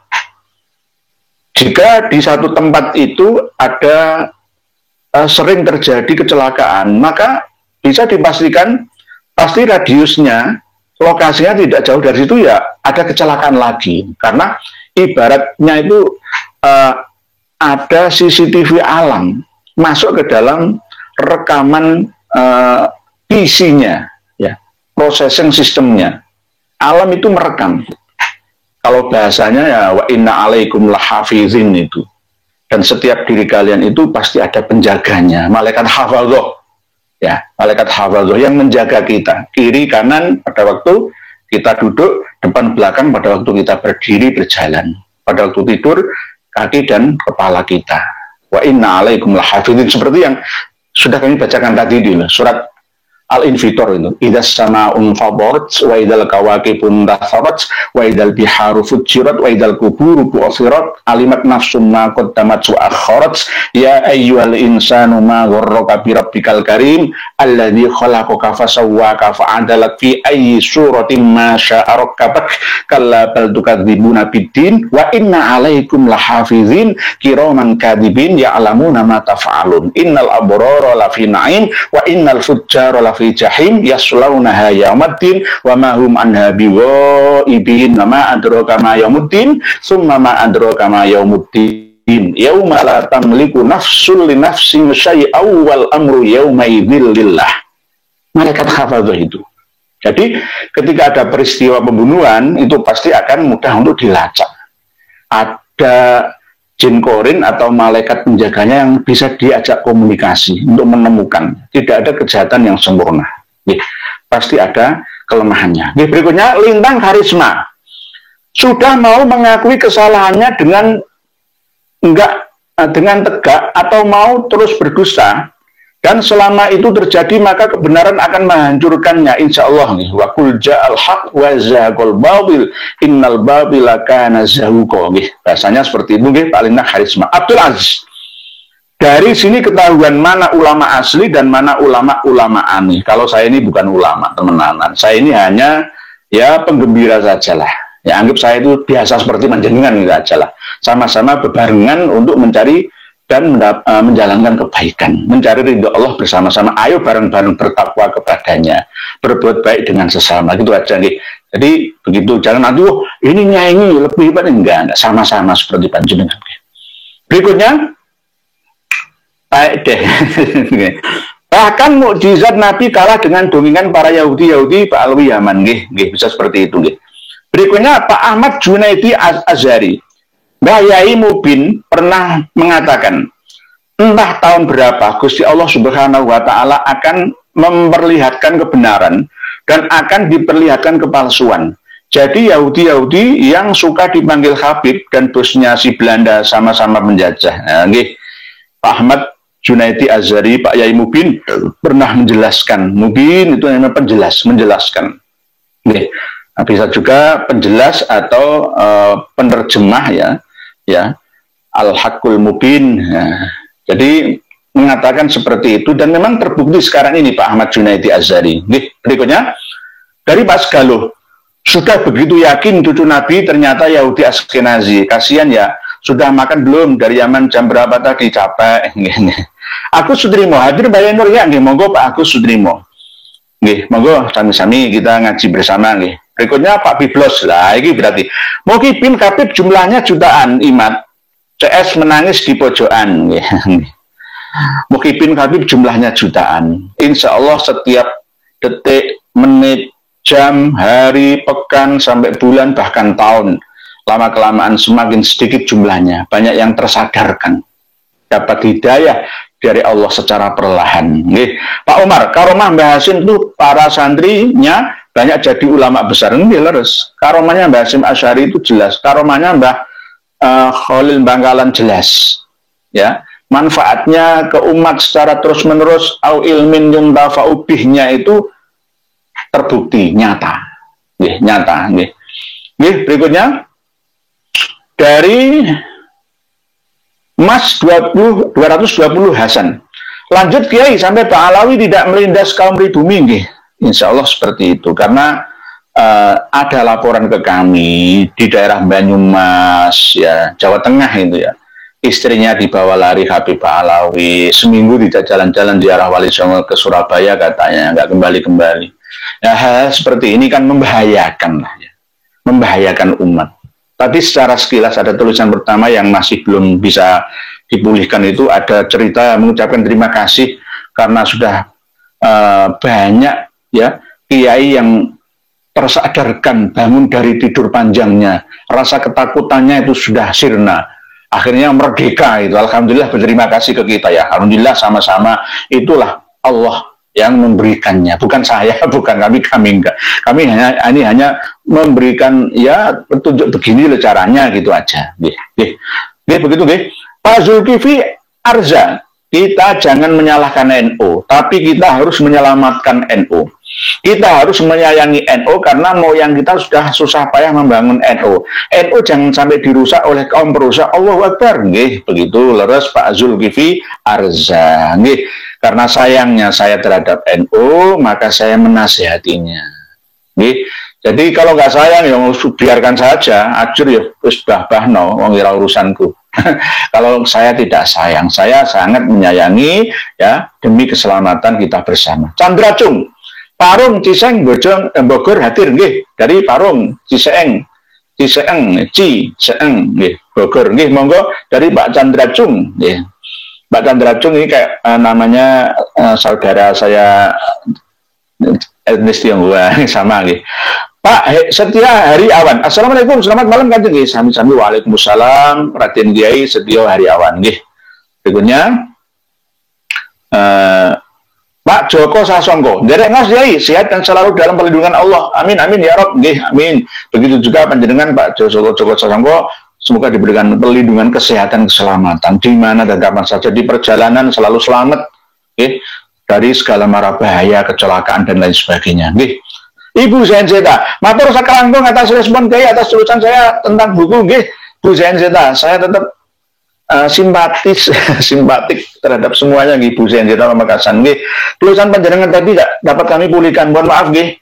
Jika di satu tempat itu ada sering terjadi kecelakaan, maka bisa dipastikan pasti radiusnya, lokasinya tidak jauh dari situ ya ada kecelakaan lagi. Karena ibaratnya itu ada CCTV alam masuk ke dalam rekaman PC-nya, ya, processing sistemnya. Alam itu merekam. Kalau bahasanya ya wa inna alaikum lahafizin itu. Dan setiap diri kalian itu pasti ada penjaganya, malaikat hafadzah. Ya, malaikat hafadzah yang menjaga kita, kiri kanan pada waktu kita duduk, depan belakang pada waktu kita berdiri berjalan, pada waktu tidur kaki dan kepala kita. Wa inna alaikum lahafizin, seperti yang sudah kami bacakan tadi di surat Al-Infitor itu. Idzas sama'un fadarat wa idzal kawakibun tatharat wa idzal biharu fujirat wa idzal quburu bu'thirat alimat nafsum ma qaddamat wa akharat ya ayyuhal insanu ma gharraka bi rabbikal karim alladzi khalaqaka fasawwaka fa'adalak fi ayyi suratin ma syaa rakkabak kalla bal tukadzibuna biddin wa inna 'alaikum lahafizin kiraman katibin ya'lamuna ma taf'alun innal abrara lafi na'im wa innal fujjara lafi jahim yaslaunaha yaumaddin wa ma hum anha biwaibin ma adraka ma yaumuddin summa ma adraka ma yaumuddin yauma la tamliku nafsul li nafsin syai'aw wal amru yauma idzil lillah. Malaikat hafadzah itu. Jadi ketika ada peristiwa pembunuhan itu pasti akan mudah untuk dilacak. Ada jin korin atau malaikat penjaganya yang bisa diajak komunikasi untuk menemukan. Tidak ada kejahatan yang sempurna. Pasti ada kelemahannya. Berikutnya, lintang karisma. Sudah mau mengakui kesalahannya dengan tegak atau mau terus berdusta. Dan selama itu terjadi maka kebenaran akan menghancurkannya, insya Allah nih. Wa qul ja'al haq wa zahaqal batil innal batila kana zahuqa. Bahasanya seperti itu nggih, Pak Lintang karisma. Abdul Aziz. Dari sini ketahuan mana ulama asli dan mana ulama aneh. Kalau saya ini bukan ulama temenanan. Saya ini hanya ya penggembira sajalah. Ya anggap saya itu biasa seperti panjenengan gitu aja lah. Sama-sama bebarengan untuk mencari dan menjalankan kebaikan, mencari ridho Allah bersama-sama. Ayo bareng-bareng bertakwa kepadanya, berbuat baik dengan sesama, gitu aja nih. Jadi begitu, jangan nanti ini nyanyi lebih pada enggak sama-sama seperti panjenengan. Berikutnya, baik deh. Bahkan mukjizat Nabi kalah dengan dongengan para Yahudi Pak Alwi Yaman, bisa seperti itu. Berikutnya Pak Ahmad Junaidi Azhari. Mbah Yai Mubin pernah mengatakan, entah tahun berapa Gusti Allah Subhanahu wa Ta'ala akan memperlihatkan kebenaran dan akan diperlihatkan kepalsuan. Jadi Yahudi yang suka dipanggil Habib dan bosnya si Belanda sama-sama menjajah. Nah, Pak Ahmad Junaidi Azhari, Pak Yai Mubin pernah menjelaskan. Mubin itu namanya menjelaskan. Nah, bisa juga penjelas atau penerjemah ya Al-Haqqul Mubin. Nah, jadi mengatakan seperti itu dan memang terbukti sekarang ini Pak Ahmad Junaidi Azhari. Berikutnya dari Pak Segaloh, sudah begitu yakin cucu Nabi ternyata Yahudi Askenazi. Kasihan ya, sudah makan belum dari Yaman jam berapa tadi, capek. Aku Sudrimo hadir Bayan Nur ya, monggo Pak Agus Sudrimo. Monggo sami-sami kita ngaji bersama nggih. Berikutnya Pak Biblos, lah ini berarti Mukipin Kapib jumlahnya jutaan, Imat CS menangis di pojokan. Mukipin Kapib jumlahnya jutaan. Insya Allah setiap detik, menit, jam, hari, pekan, sampai bulan, bahkan tahun, lama-kelamaan semakin sedikit jumlahnya. Banyak yang tersadarkan, dapat hidayah dari Allah secara perlahan. Nggih. Pak Umar, karomah Mbah Hasim itu para santrinya banyak jadi ulama besar. Nggih leres. Karomahnya Mbah Hasim Asy'ari itu jelas. Karomahnya Mbah Khalil Bangkalan jelas. Ya. Manfaatnya ke umat secara terus-menerus au ilmin yuntafa'u bihnya itu terbukti nyata. Nggih, nyata nggih. Nggih, berikutnya dari Mas 220 Hasan. Lanjut Kiai sampai Pak Alawi tidak melindas kaum pribumi nggih. Insya Allah seperti itu karena ada laporan ke kami di daerah Banyumas ya, Jawa Tengah itu ya. Istrinya dibawa lari Habib Pak Alawi, seminggu tidak jalan-jalan di arah Wali Songo ke Surabaya katanya, nggak kembali-kembali. Nah, hal seperti ini kan membahayakan lah ya. Membahayakan umat. Tadi secara sekilas ada tulisan pertama yang masih belum bisa dipulihkan itu ada cerita mengucapkan terima kasih karena sudah banyak ya kiai yang tersadarkan bangun dari tidur panjangnya, rasa ketakutannya itu sudah sirna, akhirnya merdeka itu. Alhamdulillah, berterima kasih ke kita ya. Alhamdulillah sama-sama, itulah Allah yang memberikannya, bukan saya, bukan kami enggak. Kami hanya memberikan ya petunjuk begini caranya gitu aja. Nggih, begitu nggih. Pak Zulkifli Arza, kita jangan menyalahkan NU, tapi kita harus menyelamatkan NU. Kita harus menyayangi NU karena moyang kita sudah susah payah membangun NU. NU jangan sampai dirusak oleh kaum perusak. Allahu Akbar. Nggih, begitu leres Pak Zulkifli Arza. Nggih. Karena sayangnya saya terhadap NU, maka saya menasihatinya. Nggih. Jadi kalau nggak sayang, ya biarkan saja, ajur ya wis bahno, wong ora urusanku. Kalau saya tidak sayang, saya sangat menyayangi ya demi keselamatan kita bersama. Chandra Cung, Parung Ciseng Bogor hadir nggih dari Parung Ciseeng nggih Bogor nggih, monggo dari Pak Chandra Cung nggih. Mbak Chandra Cung ini kayak namanya saudara saya etnis Tionghoa sama nih. Pak Setia Hariawan. Assalamualaikum, selamat malam Kanjeng nggih. Sami-sami. Waalaikumsalam. Raden Kiai Setia Hariawan nggih. Berikutnya Pak Joko Sasongko. Derek Mas Kiai, sehat dan selalu dalam perlindungan Allah. Amin amin ya Rob nggih. Amin. Begitu juga panjenengan Pak Joko Sasongko. Semoga diberikan perlindungan kesehatan keselamatan di mana dan kapan saja di perjalanan selalu selamat dari segala mara bahaya, kecelakaan dan lain sebagainya. Ibu Zenzeta, matur sakalangkung atas respon Kiai atas tulisan saya tentang buku nggih. Bu Zenzeta, saya tetap simpatik terhadap semuanya nggih Bu Zenzeta Pamekasan nggih. Tulisan panjenengan tadi tidak dapat kami pulihkan. Mohon maaf nggih.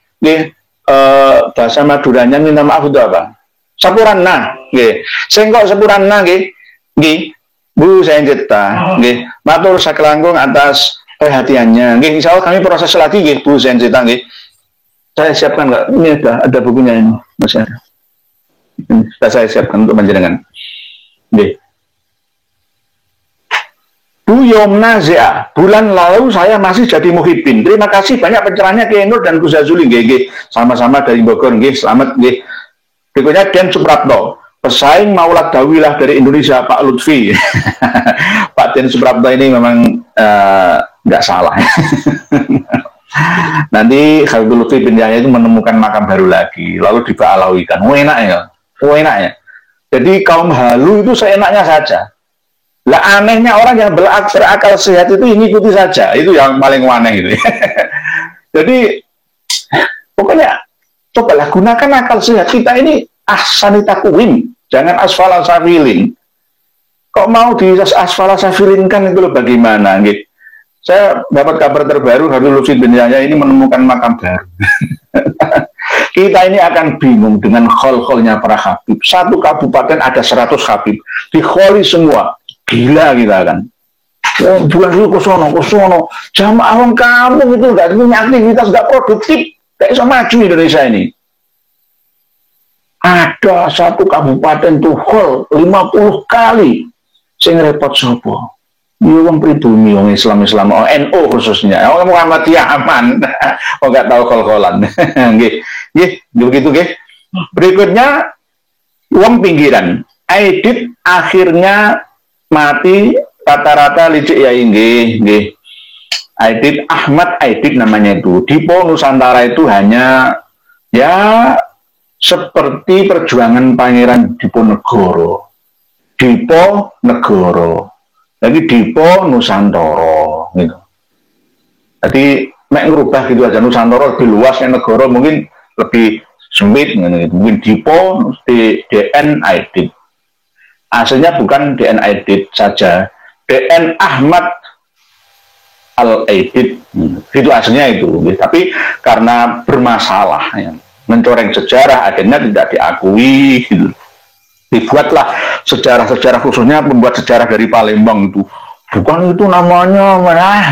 Bahasa Maduranya minta maaf itu apa? Sapuranna nggih. Sing kok sapuranna nggih. Bu Zenzeta nggih. Matur sakalangkung atas perhatiannya. Nggih, insyaallah kami proses lagi nggih Bu Zenzeta nggih. Saya siapkan enggak? Ini ada bukunya ini, Mas. Sudah saya siapkan untuk panjenengan. Nggih. Bu Yomna Zia, bulan lalu saya masih jadi muhibbin. Terima kasih banyak pencerahannya Kiai Nur dan Gus Zazuli nggih. Sama-sama dari Bogor nggih. Selamat nggih. Berikutnya Den Suprapto, pesaing Maulad Dawilah dari Indonesia, Pak Lutfi. Pak Den Suprapto ini memang nggak salah. Nanti Habibul Lutfi bin Yahya itu menemukan makam baru lagi, lalu dibaalawikan. Enak ya. Jadi kaum halu itu seenaknya saja. Lah anehnya orang yang berakal sehat itu mengikuti saja. Itu yang paling aneh itu. Jadi pokoknya cobalah gunakan akal sehat kita ini. Ahsani takwim, jangan asfala safilin. Kok mau di asfala safilinkan itu loh bagaimana gitu. Saya dapat kabar terbaru Habibul Lutfi bin Yahya ini menemukan makam baru. Kita ini akan bingung dengan khol-kholnya para habib. Satu kabupaten ada 100 habib, dikholi semua. Gila kita kan. Bulan dulu kosono. Jamaah orang kampung itu nggak punya aktivitas, nggak produktif, nggak bisa maju Indonesia ini. Ada satu kabupaten tuh khol 50 kali, sing repot sopo. Wong pribumi, wong Islam, NU khususnya, wong Muhammadiyah aman, nggak tahu kol-kolan, nggih, begitu nggih. Berikutnya, wong pinggiran, Aidit akhirnya mati rata-rata licik ya nggih. Aidit Ahmad Aidit namanya itu. Dipo Nusantara itu hanya ya seperti perjuangan Pangeran Diponegoro. Dipo Negoro. Jadi Dipo Nusantara gitu. Jadi mek ngerubah gitu aja, Nusantara lebih luas, yang negara mungkin lebih sempit gitu. Mungkin Dipo DN Aidit. Aslinya bukan DN Aidit saja, DN Ahmad Al-Aidit. Itu aslinya itu. Tapi karena bermasalah ya, mencoreng sejarah akhirnya tidak diakui gitu. Dibuatlah sejarah-sejarah, khususnya membuat sejarah dari Palembang itu. Bukan itu namanya,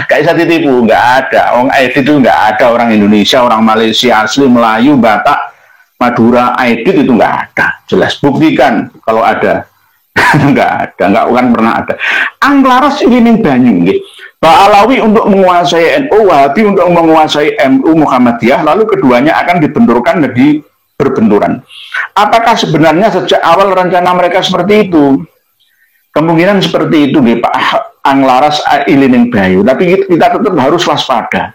kayak bisa ditipu, nggak ada. Orang Aidit itu nggak ada, orang Indonesia, orang Malaysia asli, Melayu, Batak, Madura, Aidit itu nggak ada. Jelas, buktikan kalau ada. Nggak ada, nggak akan pernah ada. Anglaras ini banyu, gitu. Pak Alawi untuk menguasai NU, Wahabi untuk menguasai MU Muhammadiyah, lalu keduanya akan dibenturkan menjadi berbenturan. Apakah sebenarnya sejak awal rencana mereka seperti itu? Kemungkinan seperti itu nih Pak Anglaras Ilining Bayu. Tapi kita tetap harus waspada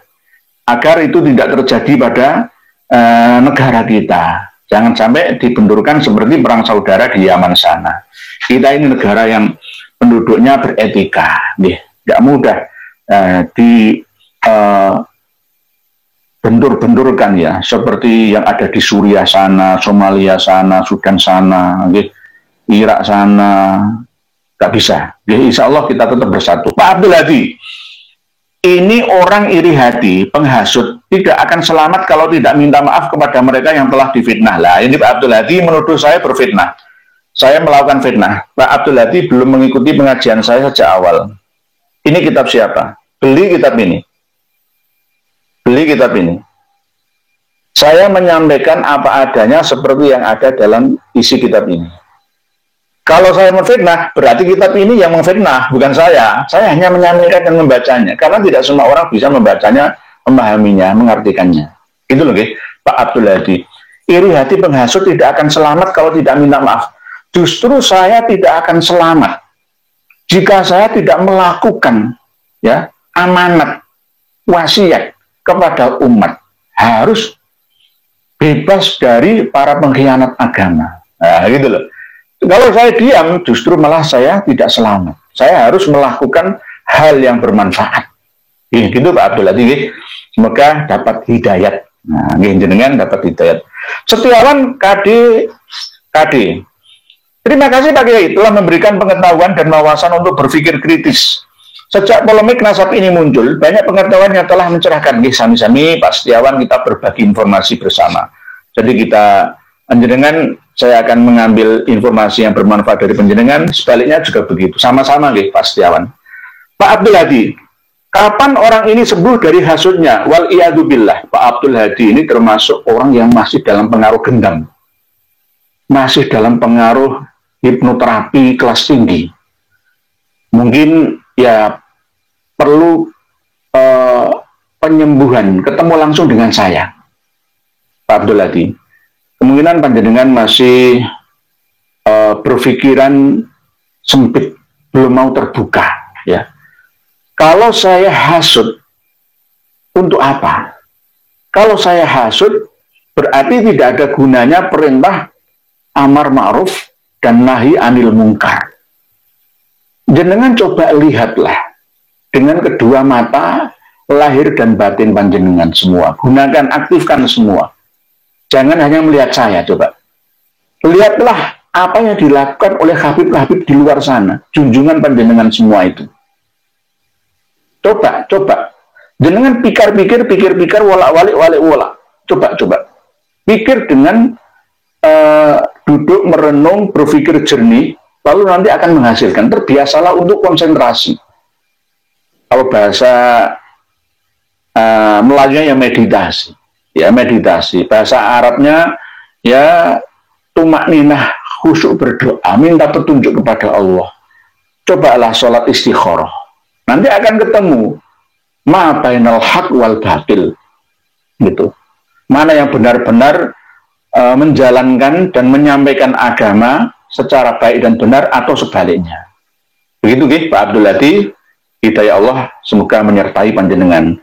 agar itu tidak terjadi pada negara kita. Jangan sampai dibenturkan seperti perang saudara di Yaman sana. Kita ini negara yang penduduknya beretika, nggak mudah bentur-benturkan ya, seperti yang ada di Suriah sana, Somalia sana, Sudan sana, Irak sana, nggak bisa. Insya Allah kita tetap bersatu. Pak Abdul Hadi, ini orang iri hati, penghasut, tidak akan selamat kalau tidak minta maaf kepada mereka yang telah difitnah. Lah, ini Pak Abdul Hadi menuduh saya berfitnah. Saya melakukan fitnah. Pak Abdul Hadi belum mengikuti pengajian saya sejak awal. Ini kitab siapa? Beli kitab ini. Beli kitab ini. Saya menyampaikan apa adanya seperti yang ada dalam isi kitab ini. Kalau saya memfitnah, berarti kitab ini yang memfitnah, bukan saya. Saya hanya menyampaikan dan membacanya. Karena tidak semua orang bisa membacanya, memahaminya, mengartikannya. Itu loh, Pak Abdul Hadi. Iri hati penghasut tidak akan selamat kalau tidak minta maaf. Justru saya tidak akan selamat jika saya tidak melakukan ya amanat wasiat kepada umat, harus bebas dari para pengkhianat agama. Nah, gitu loh. Kalau saya diam, justru malah saya tidak selamat. Saya harus melakukan hal yang bermanfaat. Gitu Pak Abdul Hadi. Semoga dapat hidayat. Nah, jenengan dapat hidayat. Setiawan KD. Terima kasih Pak Kiai telah memberikan pengetahuan dan wawasan untuk berpikir kritis. Sejak polemik nasab ini muncul, banyak pengetahuan yang telah mencerahkan. Sami-sami Pak Setiawan kita berbagi informasi bersama. Jadi kita panjenengan, saya akan mengambil informasi yang bermanfaat dari panjenengan, sebaliknya juga begitu. Sama-sama Pak Setiawan. Pak Abdul Hadi, kapan orang ini sembuh dari hasutnya? Wal iyadu billah. Pak Abdul Hadi ini termasuk orang yang masih dalam pengaruh gendam. Masih dalam pengaruh hipnoterapi kelas tinggi. Mungkin ya perlu penyembuhan, ketemu langsung dengan saya, Pak Abdul Hadi. Kemungkinan panjenengan masih berpikiran sempit, belum mau terbuka. Ya, kalau saya hasut, untuk apa? Kalau saya hasut, berarti tidak ada gunanya perintah amar ma'ruf dan nahi anil mungkar. Jenengan coba lihatlah dengan kedua mata lahir dan batin panjenengan semua. Gunakan, aktifkan semua. Jangan hanya melihat saya, coba. Lihatlah apa yang dilakukan oleh Habib-Habib di luar sana. Junjungan panjenengan semua itu. Coba. Jenengan pikir, wolak-walik, wolak. Coba. Pikir dengan duduk, merenung, berpikir jernih, lalu nanti akan menghasilkan. Terbiasalah untuk konsentrasi. Kalau bahasa Melayunya ya meditasi. Ya meditasi. Bahasa Arabnya ya tumak ninah, khusyuk berdoa, minta petunjuk kepada Allah. Cobalah sholat istikharah. Nanti akan ketemu ma bainal haq wal batil. Gitu. Mana yang benar-benar menjalankan dan menyampaikan agama secara baik dan benar atau sebaliknya. Begitu nggih Pak Abdul Hadi, hidayah Allah semoga menyertai panjenengan.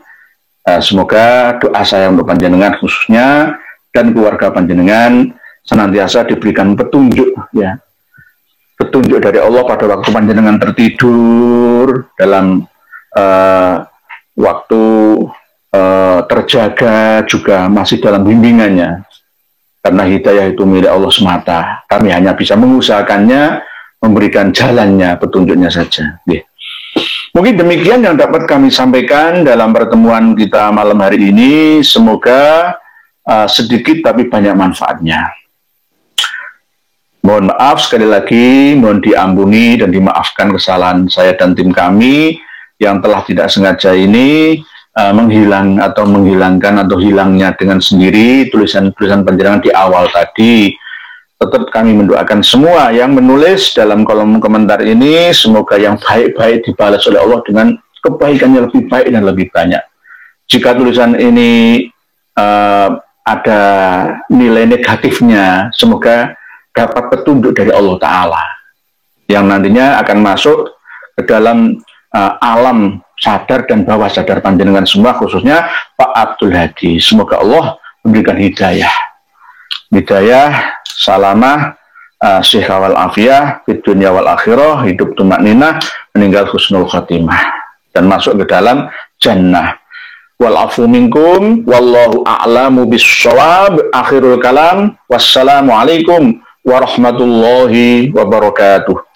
Semoga doa saya untuk panjenengan khususnya dan keluarga panjenengan senantiasa diberikan petunjuk, ya, petunjuk dari Allah pada waktu panjenengan tertidur, dalam waktu terjaga juga masih dalam bimbingannya. Karena hidayah itu milik Allah semata. Kami hanya bisa mengusahakannya, memberikan jalannya, petunjuknya saja. Mungkin demikian yang dapat kami sampaikan dalam pertemuan kita malam hari ini. Semoga sedikit tapi banyak manfaatnya. Mohon maaf sekali lagi, mohon diampuni dan dimaafkan kesalahan saya dan tim kami yang telah tidak sengaja ini menghilangkan atau hilangnya dengan sendiri tulisan-tulisan panjenengan di awal tadi. Tetap kami mendoakan semua yang menulis dalam kolom komentar ini, semoga yang baik-baik dibalas oleh Allah dengan kebaikannya lebih baik dan lebih banyak. Jika tulisan ini ada nilai negatifnya, semoga dapat petunjuk dari Allah Ta'ala yang nantinya akan masuk ke dalam alam sadar dan bawah sadar panjenengan semua, khususnya Pak Abdul Hadi. Semoga Allah memberikan hidayah, salamah, syihah wal afiyah, fid dunya wal akhirah, hidup tumakninah, meninggal husnul khatimah, dan masuk ke dalam jannah. Wal afu minkum, wallahu a'lamu bis-shawab. Akhirul kalam, wassalamualaikum warahmatullahi wabarakatuh.